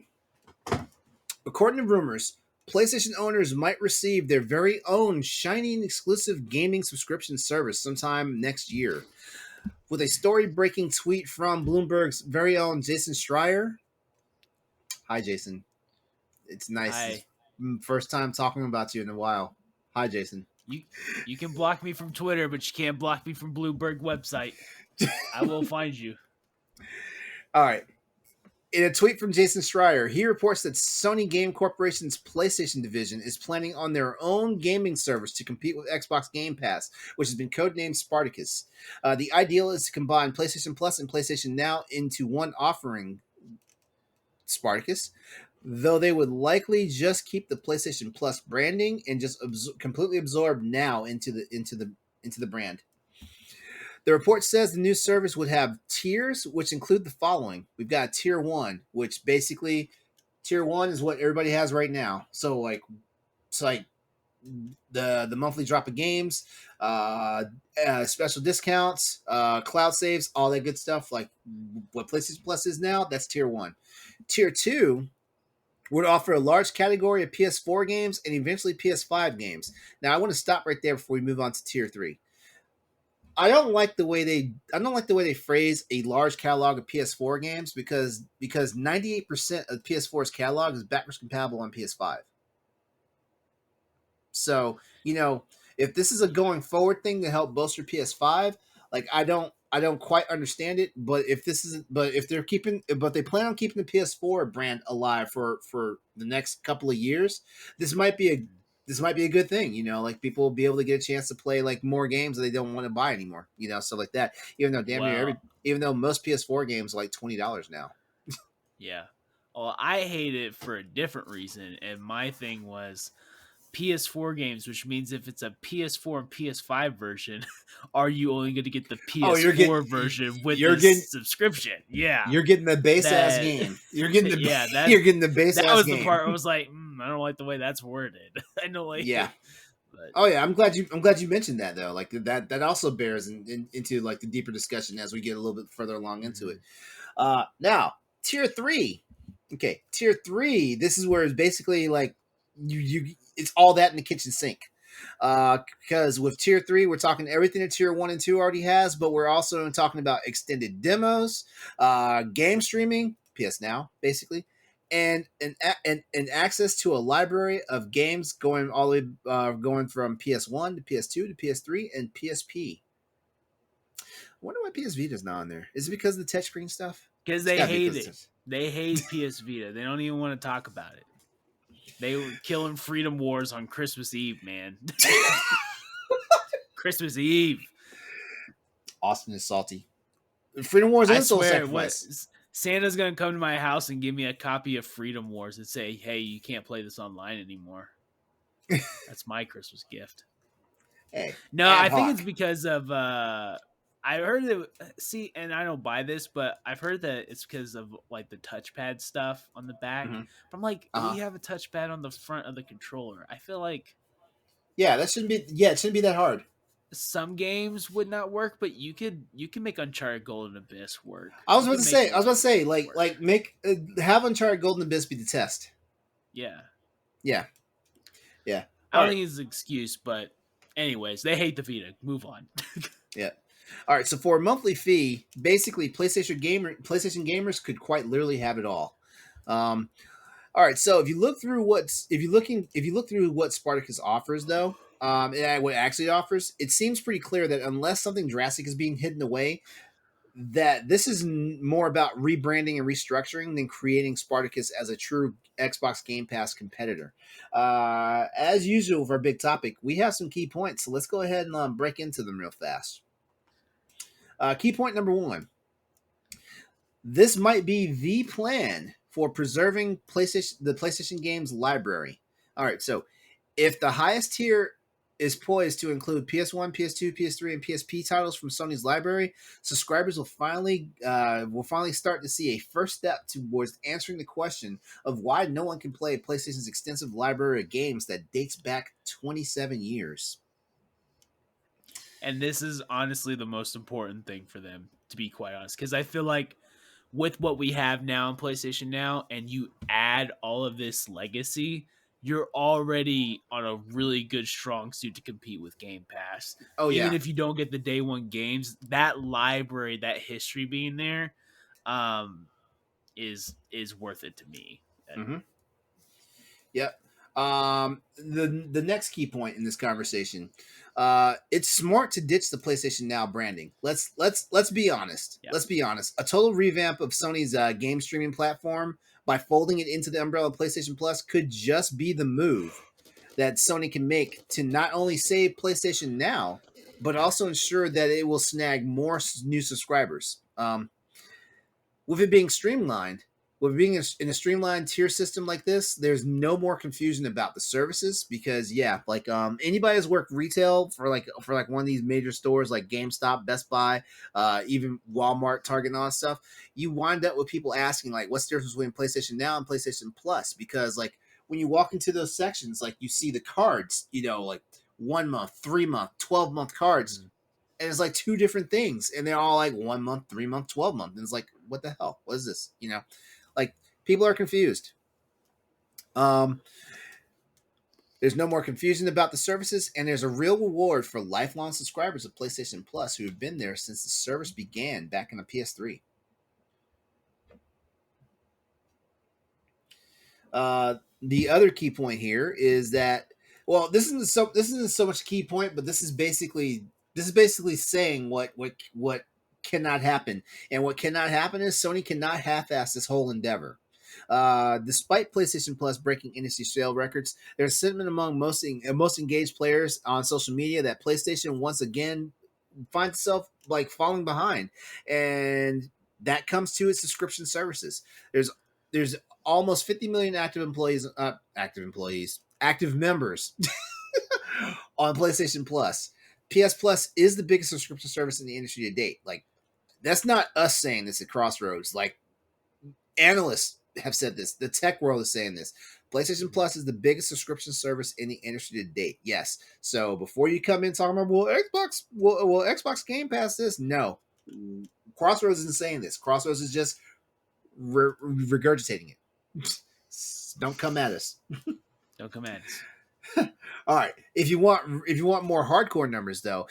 According to rumors, PlayStation owners might receive their very own shiny and exclusive gaming subscription service sometime next year. With a story-breaking tweet from Bloomberg's very own Jason Schreier. Hi, Jason. It's nice. Hi, First time talking about you in a while. Hi, Jason. you you can block me from Twitter, but you can't block me from Bloomberg website. I will find you. All right. In a tweet from Jason Schreier, he reports that Sony Game Corporation's PlayStation division is planning on their own gaming service to compete with Xbox Game Pass, which has been codenamed Spartacus. The ideal is to combine PlayStation Plus and PlayStation Now into one offering, Spartacus, though they would likely just keep the PlayStation Plus branding and just completely absorb Now into the brand. The report says the new service would have tiers, which include the following. We've got tier one, which basically tier one is what everybody has right now. So it's like the monthly drop of games, special discounts, cloud saves, all that good stuff. Like what PlayStation Plus is now, that's tier one. Tier two would offer a large category of PS4 games and eventually PS5 games. Now I want to stop right there before we move on to tier three. I don't like the way they phrase a large catalog of PS4 games because 98% of PS4's catalog is backwards compatible on PS5. So, if this is a going forward thing to help bolster PS5, Like I don't quite understand it, but if they plan on keeping the PS4 brand alive for the next couple of years, this might be a good thing, like people will be able to get a chance to play like more games that they don't want to buy anymore, stuff like that. Even though even though most PS4 games are like $20 now. Yeah. Well, I hate it for a different reason, and my thing was PS4 games, which means if it's a PS4 and PS5 version, are you only going to get the PS4 version with this subscription? Yeah, you're getting the base ass game. You're getting the you're getting the base ass game. That was the part I was like, I don't like the way that's worded. I don't like it. But. Oh yeah, I'm glad you mentioned that though. Like that also bears into like the deeper discussion as we get a little bit further along into it. Now tier 3. Okay, tier 3. This is where it's basically like it's all that in the kitchen sink. Because with tier 3, we're talking everything that tier 1 and 2 already has, but we're also talking about extended demos, game streaming, PS Now, basically, and access to a library of games going all the way going from PS1 to PS2 to PS3 and PSP. I wonder why PS Vita's not on there. Is it because of the touchscreen stuff? Because they hate it. They hate PS Vita. They don't even want to talk about it. They were killing Freedom Wars on Christmas Eve, man. Christmas Eve. Austin is salty. Freedom Wars and Soul Sacrifice. Santa's going to come to my house and give me a copy of Freedom Wars and say, hey, you can't play this online anymore. That's my Christmas gift. Hey. No, I think it's because of... I heard that, and I don't buy this, but I've heard that it's because of like the touchpad stuff on the back. Mm-hmm. But I'm like, you have a touchpad on the front of the controller. I feel like, it shouldn't be that hard. Some games would not work, but you can make Uncharted Golden Abyss work. I was about to say, like make have Uncharted Golden Abyss be the test. Yeah. I don't think it's an excuse, but anyways, they hate the Vita. Move on. Yeah. All right, so for a monthly fee, basically PlayStation gamers could quite literally have it all. All right, so if you look through what Spartacus offers, though, and what it actually offers, it seems pretty clear that unless something drastic is being hidden away, that this is more about rebranding and restructuring than creating Spartacus as a true Xbox Game Pass competitor. As usual, for our big topic, we have some key points, so let's go ahead and break into them real fast. Key point number 1. This might be the plan for preserving the PlayStation games library. All right, so if the highest tier is poised to include PS1, PS2, PS3, and PSP titles from Sony's library, subscribers will finally start to see a first step towards answering the question of why no one can play PlayStation's extensive library of games that dates back 27 years. And this is honestly the most important thing for them, to be quite honest, because I feel like with what we have now on PlayStation Now, and you add all of this legacy, you're already on a really good strong suit to compete with Game Pass. Even if you don't get the day one games, that library, that history being there, is worth it to me. Mm-hmm. Yep. The next key point in this conversation, it's smart to ditch the PlayStation Now branding. Let's be honest. Yep. Let's be honest. A total revamp of Sony's game streaming platform by folding it into the umbrella of PlayStation Plus could just be the move that Sony can make to not only save PlayStation Now, but also ensure that it will snag more new subscribers. With it being streamlined, with being in a streamlined tier system like this, there's no more confusion about the services because anybody who's worked retail for one of these major stores like GameStop, Best Buy, even Walmart, Target, and all that stuff, you wind up with people asking like, what's the difference between PlayStation Now and PlayStation Plus? Because like when you walk into those sections, like you see the cards, like 1 month, 3 month, 12-month cards. Mm-hmm. And it's like two different things, and they're all like 1 month, 3 month, 12 month. And it's like, what the hell? What is this? Like people are confused. There's no more confusion about the services, and there's a real reward for lifelong subscribers of PlayStation Plus who have been there since the service began back in the PS3. The other key point here is that, well, this isn't so much a key point, but this is basically This is basically saying what cannot happen, and what cannot happen is Sony cannot half-ass this whole endeavor. Despite PlayStation Plus breaking industry sale records, there's sentiment among most engaged players on social media that PlayStation once again finds itself like falling behind, and that comes to its subscription services. There's almost 50 million active members on PlayStation Plus. PS Plus is the biggest subscription service in the industry to date. Like, that's not us saying this at Crossroads. Like, analysts have said this. The tech world is saying this. PlayStation Plus is the biggest subscription service in the industry to date. Yes. So before you come in talking about, well, Xbox Game Pass this, no. Crossroads isn't saying this. Crossroads is just regurgitating it. Don't come at us. Don't come at us. All right. If you want more hardcore numbers though,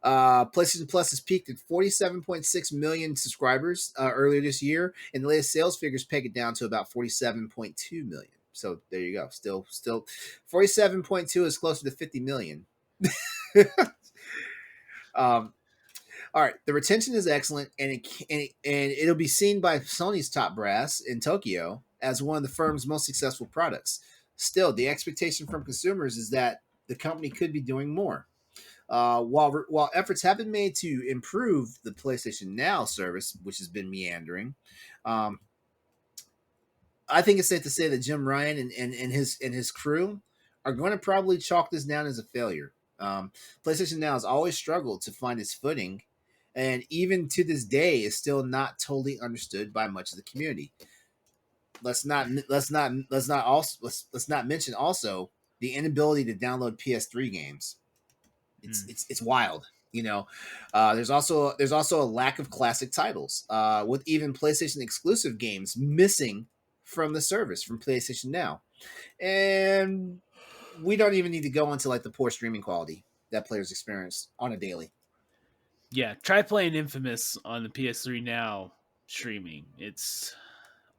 PlayStation Plus has peaked at 47.6 million subscribers earlier this year, and the latest sales figures peg it down to about 47.2 million. So there you go. Still 47.2 is closer to 50 million. All right, the retention is excellent, and it'll be seen by Sony's top brass in Tokyo as one of the firm's most successful products. Still, the expectation from consumers is that the company could be doing more. While efforts have been made to improve the PlayStation Now service, which has been meandering, I think it's safe to say that Jim Ryan and his crew are going to probably chalk this down as a failure. PlayStation Now has always struggled to find its footing, and even to this day is still not totally understood by much of the community. Let's not mention also the inability to download PS3 games. It's wild. There's also a lack of classic titles, with even PlayStation exclusive games missing from the service from PlayStation Now, and we don't even need to go into like the poor streaming quality that players experience on a daily. Yeah, try playing Infamous on the PS3 Now streaming. It's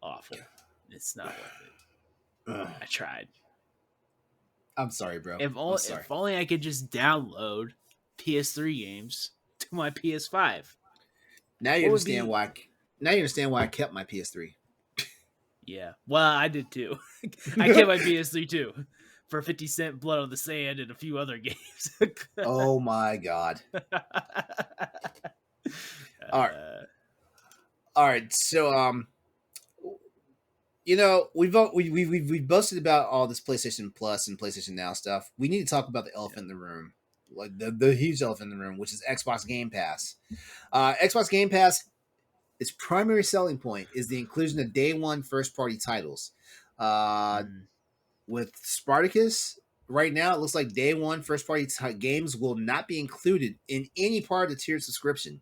awful. It's not worth it. I tried. I'm sorry, bro. If only I could just download PS3 games to my PS5. Now you understand why I kept my PS3. Yeah, well, I did too. I kept my PS3 too for 50 Cent, Blood on the Sand, and a few other games. Oh my god! All right. So we've boasted about all this PlayStation Plus and PlayStation Now stuff. We need to talk about the elephant in the room, like the huge elephant in the room, which is Xbox Game Pass. Xbox Game Pass, its primary selling point is the inclusion of day one first party titles. With Spartacus, right now it looks like day one first party games will not be included in any part of the tiered subscription.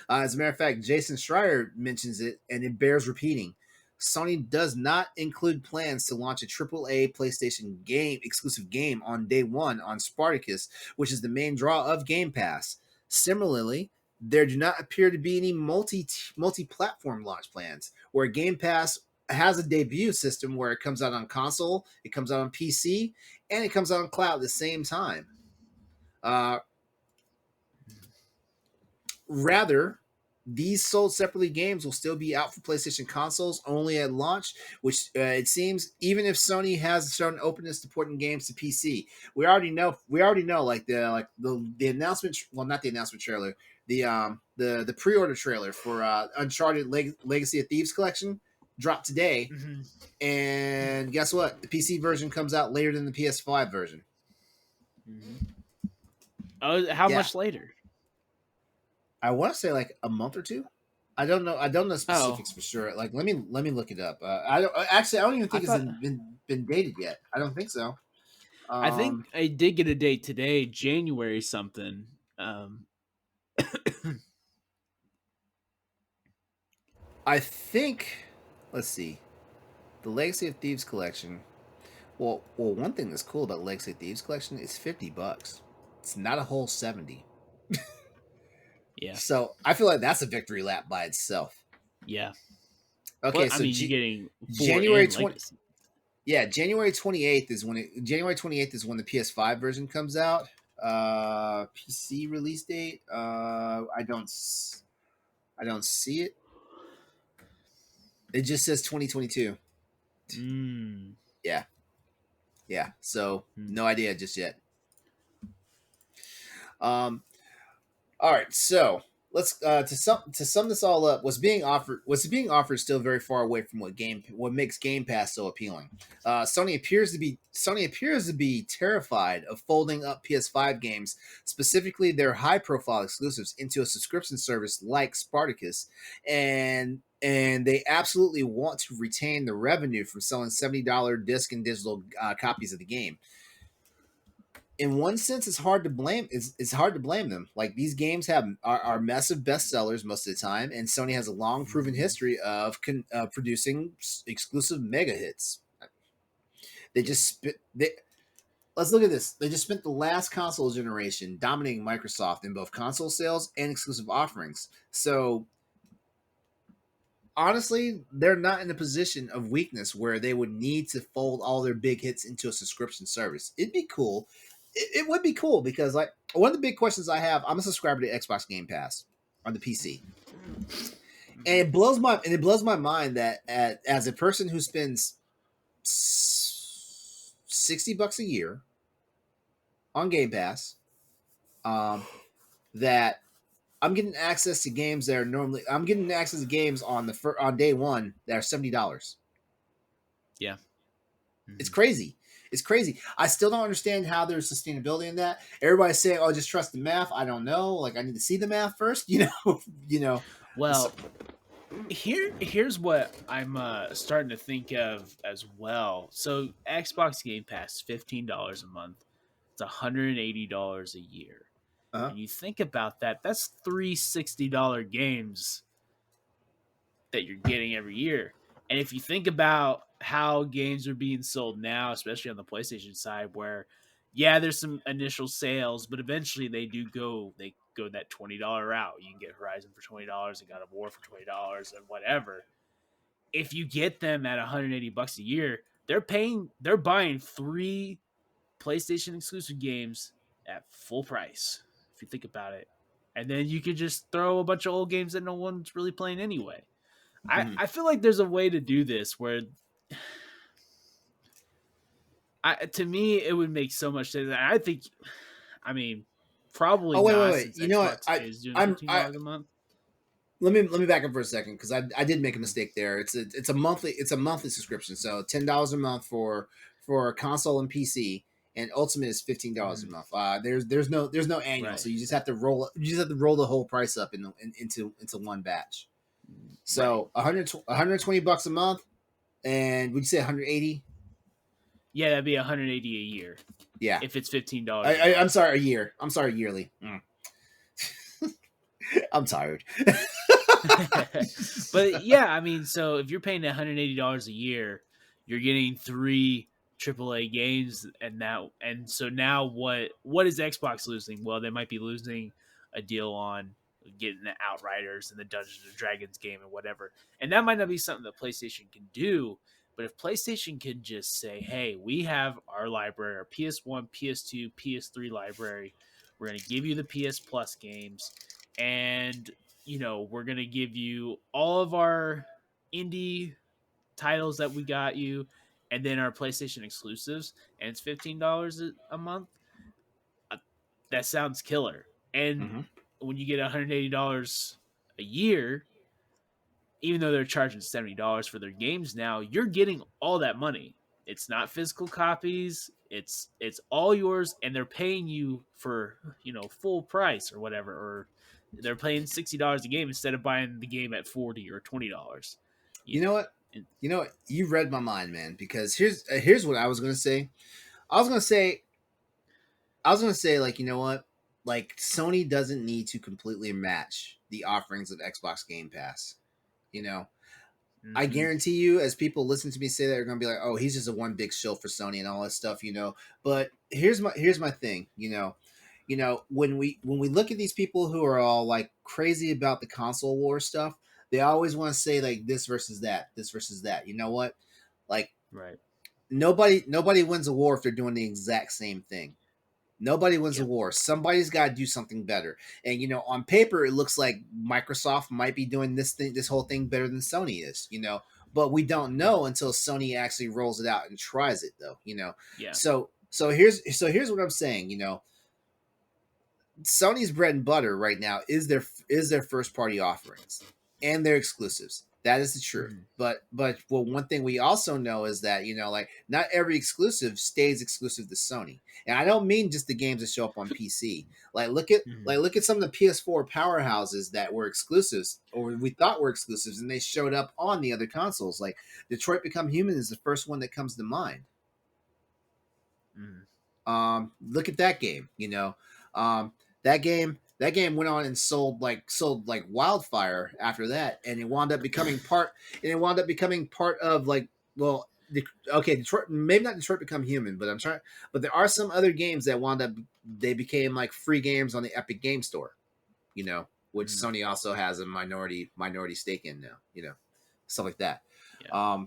As a matter of fact, Jason Schreier mentions it, and it bears repeating. Sony does not include plans to launch a AAA PlayStation game exclusive game on day one on Spartacus, which is the main draw of Game Pass. Similarly, there do not appear to be any multi-platform launch plans, where Game Pass has a debut system where it comes out on console, it comes out on PC, and it comes out on cloud at the same time. Rather, these sold separately games will still be out for PlayStation consoles only at launch, which it seems, even if Sony has shown openness to porting games to PC. We already know like the announcement, well, not the announcement trailer, the pre-order trailer for Uncharted Legacy of Thieves collection dropped today. And guess what? The PC version comes out later than the PS5 version. Oh, how much later? I want to say like a month or two. I don't know specifics for sure. Like let me look it up. I don't even think it's been dated yet. I don't think so. I think I did get a date today, January something. I think. Let's see, the Legacy of Thieves collection. Well, one thing that's cool about Legacy of Thieves collection is $50. It's not a whole 70. Yeah. So I feel like that's a victory lap by itself. Yeah. Okay, well, so you're getting January 20th. Yeah, January 28th is when the PS5 version comes out. PC release date. I don't see it. It just says 2022. Mm. Yeah. Yeah. So no idea just yet. All right. So let's to sum this all up. What's being offered still very far away from what makes Game Pass so appealing. Sony appears to be terrified of folding up PS5 games, specifically their high profile exclusives, into a subscription service like Spartacus, and they absolutely want to retain the revenue from selling $70 disc and digital copies of the game. In one sense, it's hard to blame. It's hard to blame them. Like, these games are massive bestsellers most of the time, and Sony has a long proven history of producing exclusive mega hits. Let's look at this. They just spent the last console generation dominating Microsoft in both console sales and exclusive offerings. So honestly, they're not in a position of weakness where they would need to fold all their big hits into a subscription service. It'd be cool. It would be cool because, like, one of the big questions I have, I'm a subscriber to Xbox Game Pass on the PC, and it blows my mind that as a person who spends $60 a year on Game Pass, that I'm getting access to games that are normally I'm getting access to games on day one that are $70. Yeah. It's crazy. It's crazy. I still don't understand how there's sustainability in that. Everybody's saying, "Oh, just trust the math." I don't know. Like, I need to see the math first. Well, here's what I'm starting to think of as well. So Xbox Game Pass, $15 a month. It's $180 a year. Uh-huh. And you think about that, that's three $60 games that you're getting every year. And if you think about how games are being sold now, especially on the PlayStation side, where there's some initial sales, but eventually they go that $20 route. You can get Horizon for $20 and God of War for $20 and whatever. If you get them at $180 a year, they're buying 3 PlayStation exclusive games at full price, if you think about it. And then you could just throw a bunch of old games that no one's really playing anyway. I feel like there's a way to do this where to me it would make so much sense. I mean, probably Oh, wait. not, since You know what? Xbox is doing $15 a month. Let me back up for a second, because I did make a mistake there. It's a monthly subscription, so $10 a month for console and PC, and Ultimate is $15 a month. There's no annual, Right. so you just have to roll the whole price up into one batch. So Right. $120 a month, and would you say 180? Yeah, that'd be $180 a year. Yeah, if it's $15. I'm sorry, a year. I'm sorry, yearly. I'm tired. But yeah, I mean, so if you're paying $180 a year, you're getting 3 AAA games, and so now what is Xbox losing? Well, they might be losing a deal on getting the Outriders and the Dungeons and Dragons game and whatever. And that might not be something that PlayStation can do, but if PlayStation could just say, "Hey, we have our library, our PS1, PS2, PS3 library. We're going to give you the PS Plus games, and we're going to give you all of our indie titles that we got you, and then our PlayStation exclusives, and it's $15 a month." That sounds killer. And Mm-hmm. when you get $180 a year, even though they're charging $70 for their games now, you're getting all that money. It's not physical copies. It's all yours, and they're paying you for full price or whatever, or they're paying $60 a game instead of buying the game at $40 or $20. You know what? You read my mind, man. Because here's what I was gonna say. I was gonna say, like, you know what? Like, Sony doesn't need to completely match the offerings of Xbox Game Pass. You know, I Mm-hmm. guarantee you, as people listen to me say that, they're gonna be like, "Oh, he's just a one big shill for Sony and all that stuff." But here's my thing. When we look at these people who are all like crazy about the console war stuff, they always want to say like this versus that, this versus that. You know what? Like, Right. nobody wins a war if they're doing the exact same thing. Nobody wins the Yep. war. Somebody's got to do something better. And on paper, it looks like Microsoft might be doing this whole thing better than Sony is. But we don't know until Sony actually rolls it out and tries it, though. Yeah. So here's what I'm saying. Sony's bread and butter right now is their first party offerings and their exclusives. That is the truth. Mhm. But one thing we also know is that like not every exclusive stays exclusive to Sony. And I don't mean just the games that show up on PC. Mhm. Look at some of the PS4 powerhouses that were exclusives or we thought were exclusives and they showed up on the other consoles. Like Detroit Become Human is the first one that comes to mind. Mhm. Look at that game. That game went on and sold like wildfire after that, and it wound up becoming part of Detroit, maybe not Detroit Become Human, but there are some other games that wound up they became like free games on the Epic Game Store, which Mhm. Sony also has a minority stake in now, stuff like that. Yeah.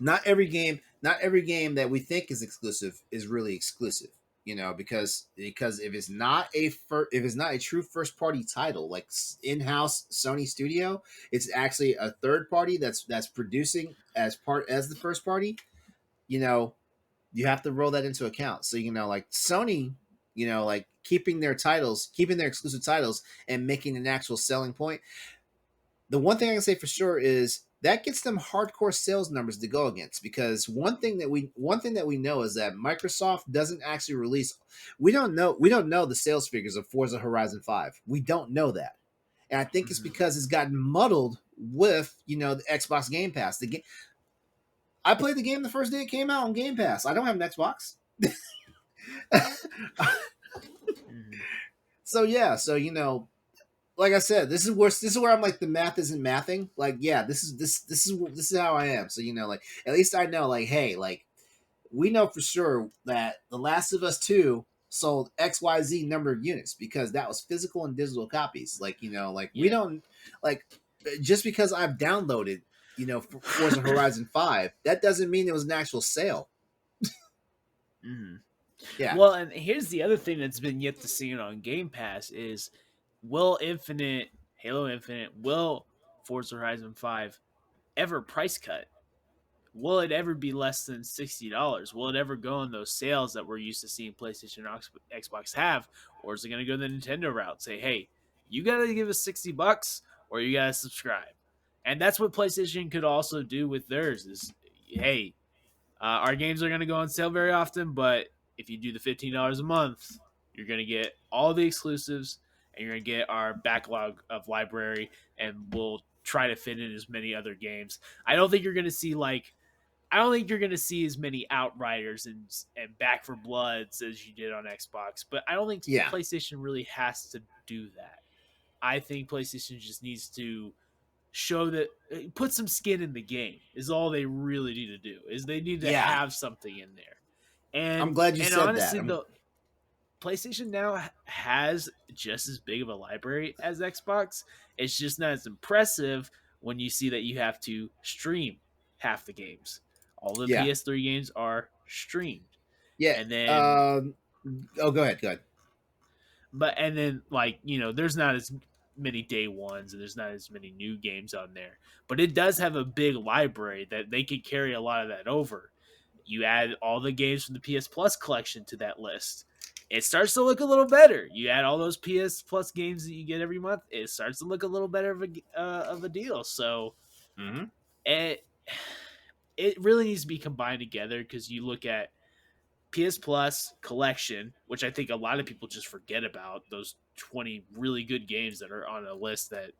Not every game that we think is exclusive is really exclusive, because if it's not a true first party title like in-house Sony studio, it's actually a third party that's producing as the first party. you know you have to roll that into account. So like Sony, like keeping their exclusive titles and making an actual selling point. The one thing I can say for sure is that gets them hardcore sales numbers to go against, because one thing that we know is that Microsoft doesn't actually release. We don't know the sales figures of Forza Horizon 5. We don't know that. And I think it's Mhm. because it's gotten muddled with the Xbox Game Pass. I played the game the first day it came out on Game Pass. I don't have an Xbox. Mhm. So yeah, like I said, this is where I'm like the math isn't mathing. Like, yeah, this is how I am. So like at least I know, like, hey, like we know for sure that The Last of Us 2 sold XYZ number of units because that was physical and digital copies. Like, like we Yeah. don't like just because I've downloaded, Forza Horizon 5, that doesn't mean it was an actual sale. Mhm. Yeah. Well, and here's the other thing that's been yet to see it on Game Pass is will Halo Infinite, will Forza Horizon 5 ever price cut? Will it ever be less than $60? Will it ever go on those sales that we're used to seeing PlayStation and Xbox have? Or is it going to go the Nintendo route? Say, hey, you got to give us $60 or you got to subscribe. And that's what PlayStation could also do with theirs is, hey, our games are going to go on sale very often, but if you do the $15 a month, you're going to get all the exclusives and you're going to get our backlog of library, and we'll try to fit in as many other games. I don't think you're going to see as many Outriders and Back for Bloods as you did on Xbox, but I don't think Yeah. PlayStation really has to do that. I think PlayStation just needs to show that put some skin in the game is all they really need to do. Is they need to Yeah. have something in there. I'm And glad you and said that. honestly, the PlayStation now has just as big of a library as Xbox. It's just not as impressive when you see that you have to stream half the games. All the Yeah. PS3 games are streamed. Yeah. And then Oh, go ahead. Go ahead. like, there's not as many day ones and there's not as many new games on there. But it does have a big library that they could carry a lot of that over. You add all the games from the PS Plus collection to that list, it starts to look a little better. You add all those PS Plus games that you get every month, it starts to look a little better of a deal. So Mm-hmm. it it really needs to be combined together because you look at PS Plus collection, which I think a lot of people just forget about those 20 really good games that are on a list that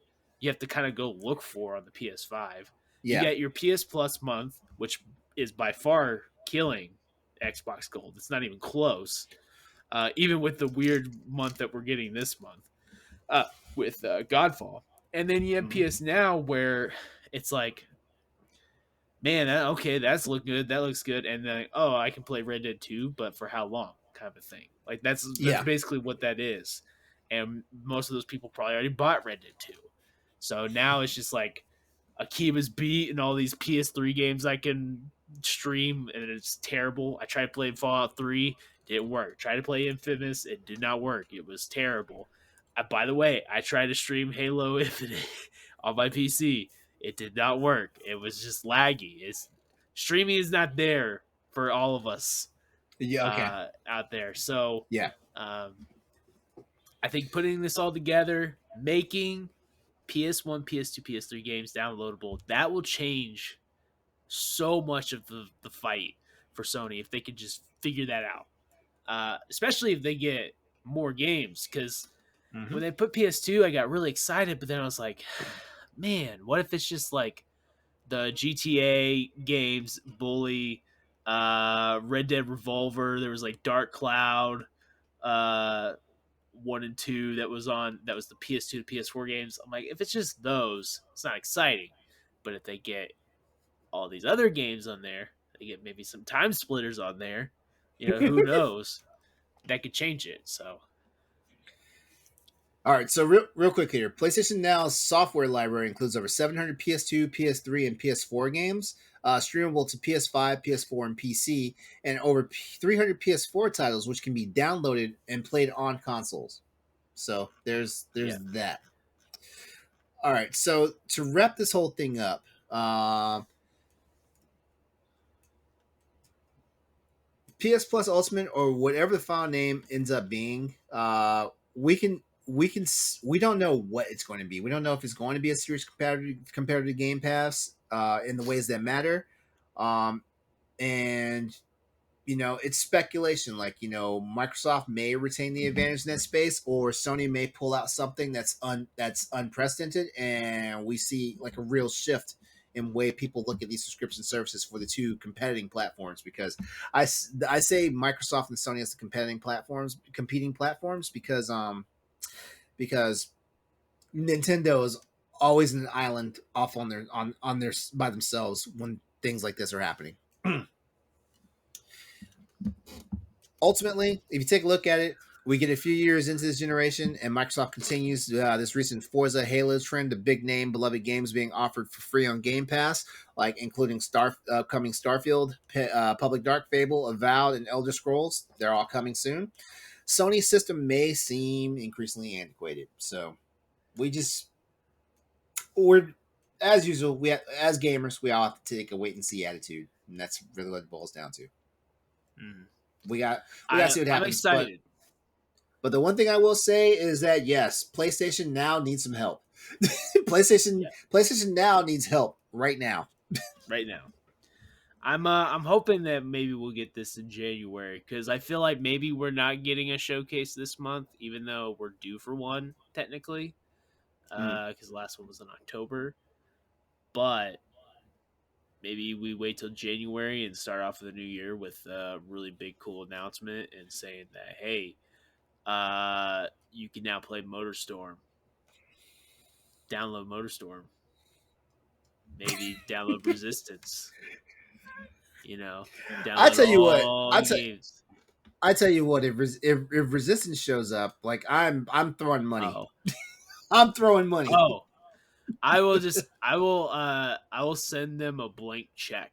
you have to kind of go look for on the PS5. You Yeah. get your PS Plus month, which is by far killing Xbox Gold. It's not even close, even with the weird month that we're getting this month uh, with Godfall. And then you have Mm-hmm. PS Now, where it's like, man, okay, that's look good. That looks good. And then, oh, I can play Red Dead 2, but for how long? Kind of a thing. Like that's Yeah. basically what that is. And most of those people probably already bought Red Dead 2. So now it's just like Akiba's Beat and all these PS3 games I can stream, and it's terrible. I tried playing Fallout 3, Didn't work. Tried to play Infamous. It did not work. It was terrible. By the way, I tried to stream Halo Infinite on my PC. It did not work. It was just laggy. Streaming is not there for all of us Yeah. Okay. out there. So Yeah. um, I think putting this all together, making PS1, PS2, PS3 games downloadable, that will change so much of the fight for Sony if they could just figure that out. Especially if they get more games. Because when they put PS2, I got really excited, but then I was like, man, what if it's just like the GTA games, Bully, Red Dead Revolver, there was like Dark Cloud, uh, 1 and 2 that was the PS2 to PS4 games. I'm like, if it's just those, it's not exciting. But if they get all these other games on there, they get maybe some time splitters on there, who knows? That could change it. So All right, so real quick here. PlayStation Now's software library includes over 700 PS2, PS3, and PS4 games, streamable to PS5, PS4, and PC, and over 300 PS4 titles, which can be downloaded and played on consoles. So there's that. All right, so to wrap this whole thing up, PS Plus Ultimate or whatever the final name ends up being, we don't know what it's going to be. We don't know if it's going to be a serious competitor to Game Pass in the ways that matter, and it's speculation. Like Microsoft may retain the advantage in that space, or Sony may pull out something that's unprecedented, and we see like a real shift in way people look at these subscription services for the two competing platforms. Because I say Microsoft and Sony as the competing platforms because Nintendo is always in an island off on their by themselves when things like this are happening. Ultimately, if you take a look at it, we get a few years into this generation, and Microsoft continues this recent Forza Halo trend of big name beloved games being offered for free on Game Pass, like including upcoming Starfield, Public Dark, Fable, Avowed, and Elder Scrolls. They're all coming soon. Sony's system may seem increasingly antiquated, so we're as usual. As gamers, we all have to take a wait and see attitude, and that's really what it boils down to. We got to see what happens. I'm excited. But the one thing I will say is that yes, PlayStation Now needs some help. PlayStation Now needs help right now. Right now. I'm hoping that maybe we'll get this in January, because I feel like maybe we're not getting a showcase this month, even though we're due for one technically, because the last one was in October. But maybe we wait till January and start off the new year with a really big cool announcement and saying that, hey, you can now play MotorStorm. Download MotorStorm. Maybe download Resistance. I tell you what. Games. I tell you what. If Resistance shows up, like I'm throwing money. Uh-oh. I'm throwing money. Oh, I will send them a blank check,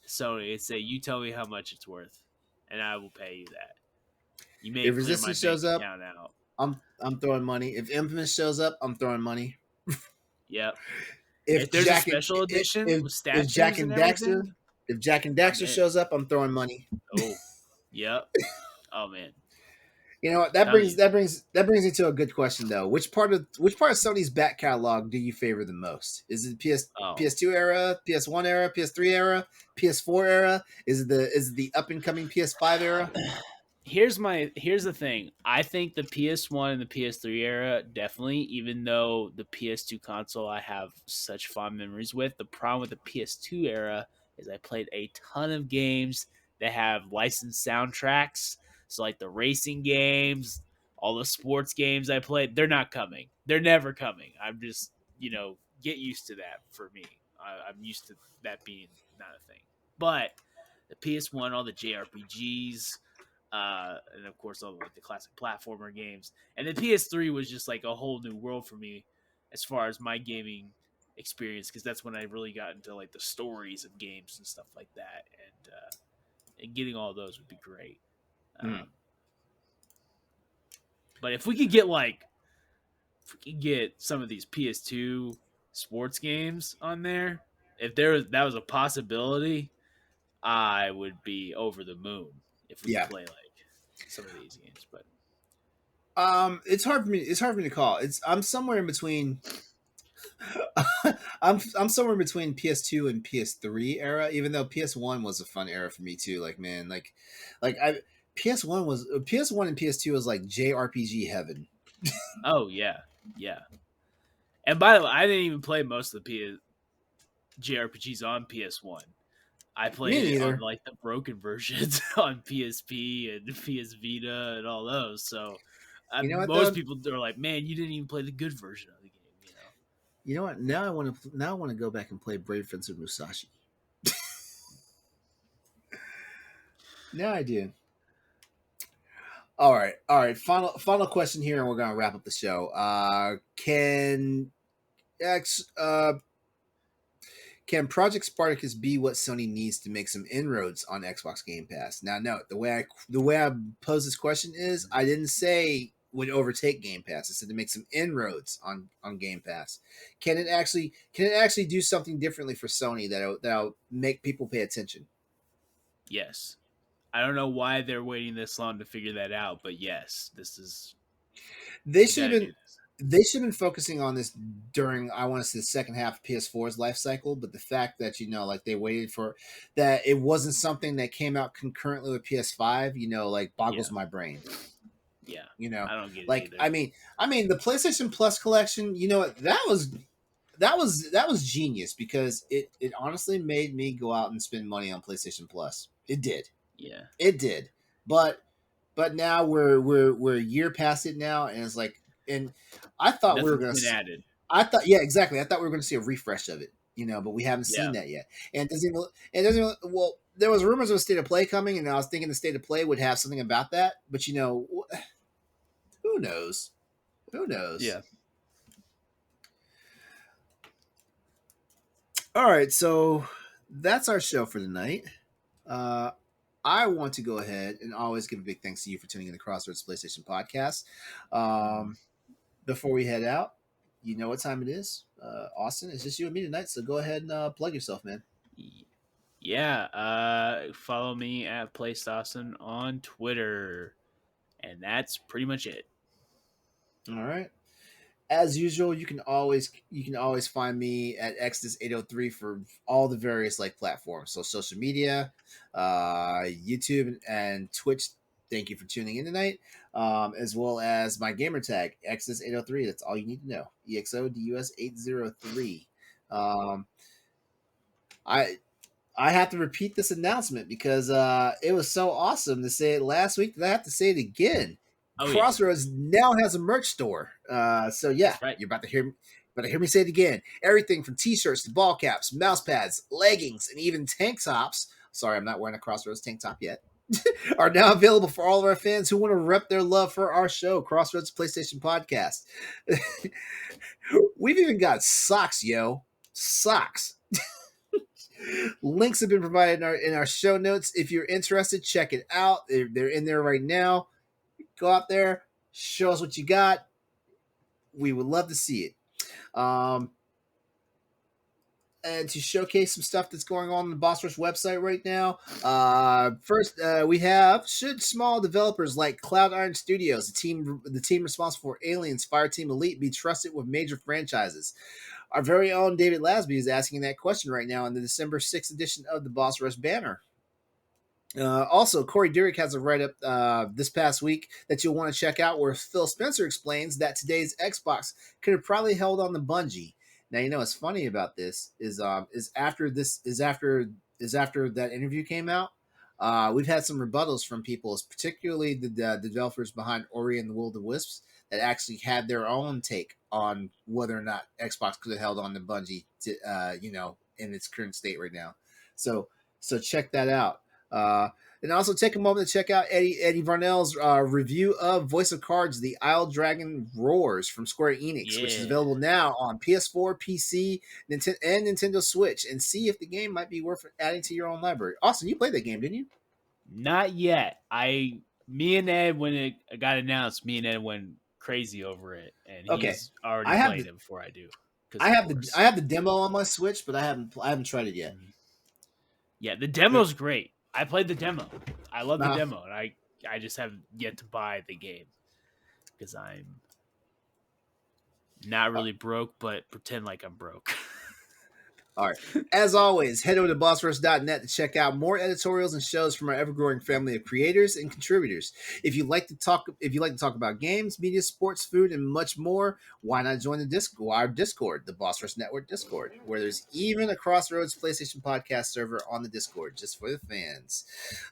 Sony, and say, you tell me how much it's worth, and I will pay you that. You may if Resistance shows up, out. I'm throwing money. If Infamous shows up, I'm throwing money. Yep. If there's a special edition with statues if Jack and Daxter, everything, if Jack and Daxter shows up, I'm throwing money. Oh, yep. Oh man. You know what? That brings me to a good question though. Which part of Sony's back catalog do you favor the most? Is it PS2 era, PS1 era, PS3 era, PS4 era? Is it the up and coming PS5 era? Here's the thing. I think the PS1 and the PS3 era definitely, even though the PS2 console I have such fond memories with. The problem with the PS2 era is I played a ton of games that have licensed soundtracks. So like the racing games, all the sports games I played, they're not coming. They're never coming. I'm just, get used to that for me. I'm used to that being not a thing. But the PS1, all the JRPGs, and of course all the classic platformer games, and the PS3 was just like a whole new world for me as far as my gaming experience, because that's when I really got into like the stories of games and stuff like that, and getting all those would be great. But if we could get some of these PS2 sports games on there, if that was a possibility, I would be over the moon if we could play like some of these games. But it's hard for me. It's hard for me to call. I'm somewhere in between. I'm somewhere between PS2 and PS3 era. Even though PS1 was a fun era for me too. Like man, PS1 and PS2 was like JRPG heaven. Oh yeah. And by the way, I didn't even play most of the JRPGs on PS1. I played it on like the broken versions on PSP and PS Vita and all those. So most people are like, "Man, you didn't even play the good version of the game." You know what? Now I want to go back and play Brave Fencer Musashi. Now I do. All right. Final question here, and we're gonna wrap up the show. Can Project Spartacus be what Sony needs to make some inroads on Xbox Game Pass? Now, note the way I pose this question is I didn't say would overtake Game Pass. I said to make some inroads on Game Pass. Can it actually do something differently for Sony that'll make people pay attention? Yes. I don't know why they're waiting this long to figure that out, but yes, this is. They should have been focusing on this during, I want to say, the second half of PS4's life cycle. But the fact that like they waited for that, it wasn't something that came out concurrently with PS5. Like boggles my brain. Yeah, I don't get it like. either. I mean, the PlayStation Plus collection. That was genius because it honestly made me go out and spend money on PlayStation Plus. It did. Yeah, it did. But now we're a year past it now, and it's like, and I thought we were going to added. I thought, yeah, exactly. I thought we were going to see a refresh of it, but we haven't seen that yet. And it doesn't even. Well, there was rumors of a State of Play coming, and I was thinking the State of Play would have something about that. But who knows? Who knows? Yeah. All right, so that's our show for tonight. I want to go ahead and always give a big thanks to you for tuning in the Crossroads PlayStation Podcast. Before we head out, you know what time it is. Austin, it's just you and me tonight, so go ahead and plug yourself, man. Yeah, follow me at PlayStation on Twitter, and that's pretty much it. All right. As usual, you can always find me at Exodus803 for all the various platforms. So social media, YouTube and Twitch. Thank you for tuning in tonight. As well as my gamer tag, Exodus803. That's all you need to know. EXODUS803. I have to repeat this announcement because it was so awesome to say it last week that I have to say it again. Crossroads now has a merch store. So yeah, right. You're about to hear me say it again. Everything from t-shirts to ball caps, mouse pads, leggings, and even tank tops. Sorry, I'm not wearing a Crossroads tank top yet. Are now available for all of our fans who want to rep their love for our show, Crossroads PlayStation Podcast. We've even got socks, yo. Socks. Links have been provided in our show notes. If you're interested, check it out. They're in there right now. Go out there, show us what you got. We would love to see it. And to showcase some stuff that's going on the Boss Rush website right now. First, we have, should small developers like Cloud Iron Studios, the team responsible for Aliens Fireteam Elite, be trusted with major franchises? Our very own David Lasby is asking that question right now in the December 6th edition of the Boss Rush banner. Also, Corey Durick has a write-up this past week that you'll want to check out where Phil Spencer explains that today's Xbox could have probably held on the Bungie. Now, what's funny about this is after that interview came out, we've had some rebuttals from people, particularly the developers behind Ori and the Will of the Wisps, that actually had their own take on whether or not Xbox could have held on to Bungie, in its current state right now. So check that out. And also take a moment to check out Eddie Varnell's review of Voice of Cards, The Isle Dragon Roars from Square Enix, which is available now on PS4, PC, and Nintendo Switch, and see if the game might be worth adding to your own library. Austin, you played that game, didn't you? Not yet. I Me and Ed, when it got announced, me and Ed went crazy over it, and Okay. he's already played it before I do. I have the demo on my Switch, but I haven't tried it yet. Yeah, the demo's great. I played the demo. I love the Uh-huh. demo, and I just have yet to buy the game because I'm not really broke, but pretend like I'm broke. All right. As always, head over to bossrush.net to check out more editorials and shows from our ever-growing family of creators and contributors. If you like to talk about games, media, sports, food, and much more, why not join our Discord, the Boss Rush Network Discord, where there's even a Crossroads PlayStation podcast server on the Discord just for the fans.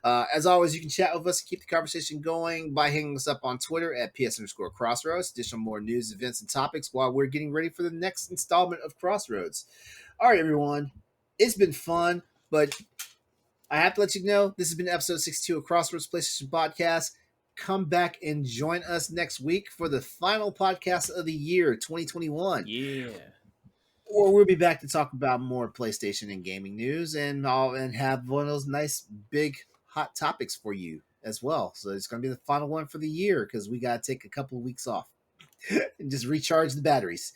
As always, you can chat with us, keep the conversation going by hitting us up on Twitter at PS_Crossroads. Additional more news, events, and topics while we're getting ready for the next installment of Crossroads. All right, everyone. It's been fun, but I have to let you know this has been episode 62 of Crossroads PlayStation Podcast. Come back and join us next week for the final podcast of the year, 2021. Yeah. Or we'll be back to talk about more PlayStation and gaming news and have one of those nice, big, hot topics for you as well. So it's going to be the final one for the year because we got to take a couple of weeks off and just recharge the batteries.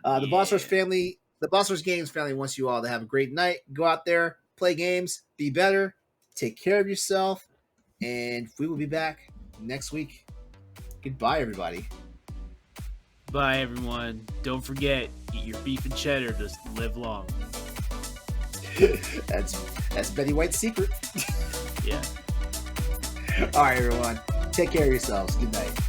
The Boss Rush family... The Boss Rush Games family wants you all to have a great night. Go out there, play games, be better, take care of yourself, and we will be back next week. Goodbye, everybody. Bye, everyone. Don't forget, eat your beef and cheddar to live long. That's Betty White's secret. Yeah. All right, everyone. Take care of yourselves. Good night.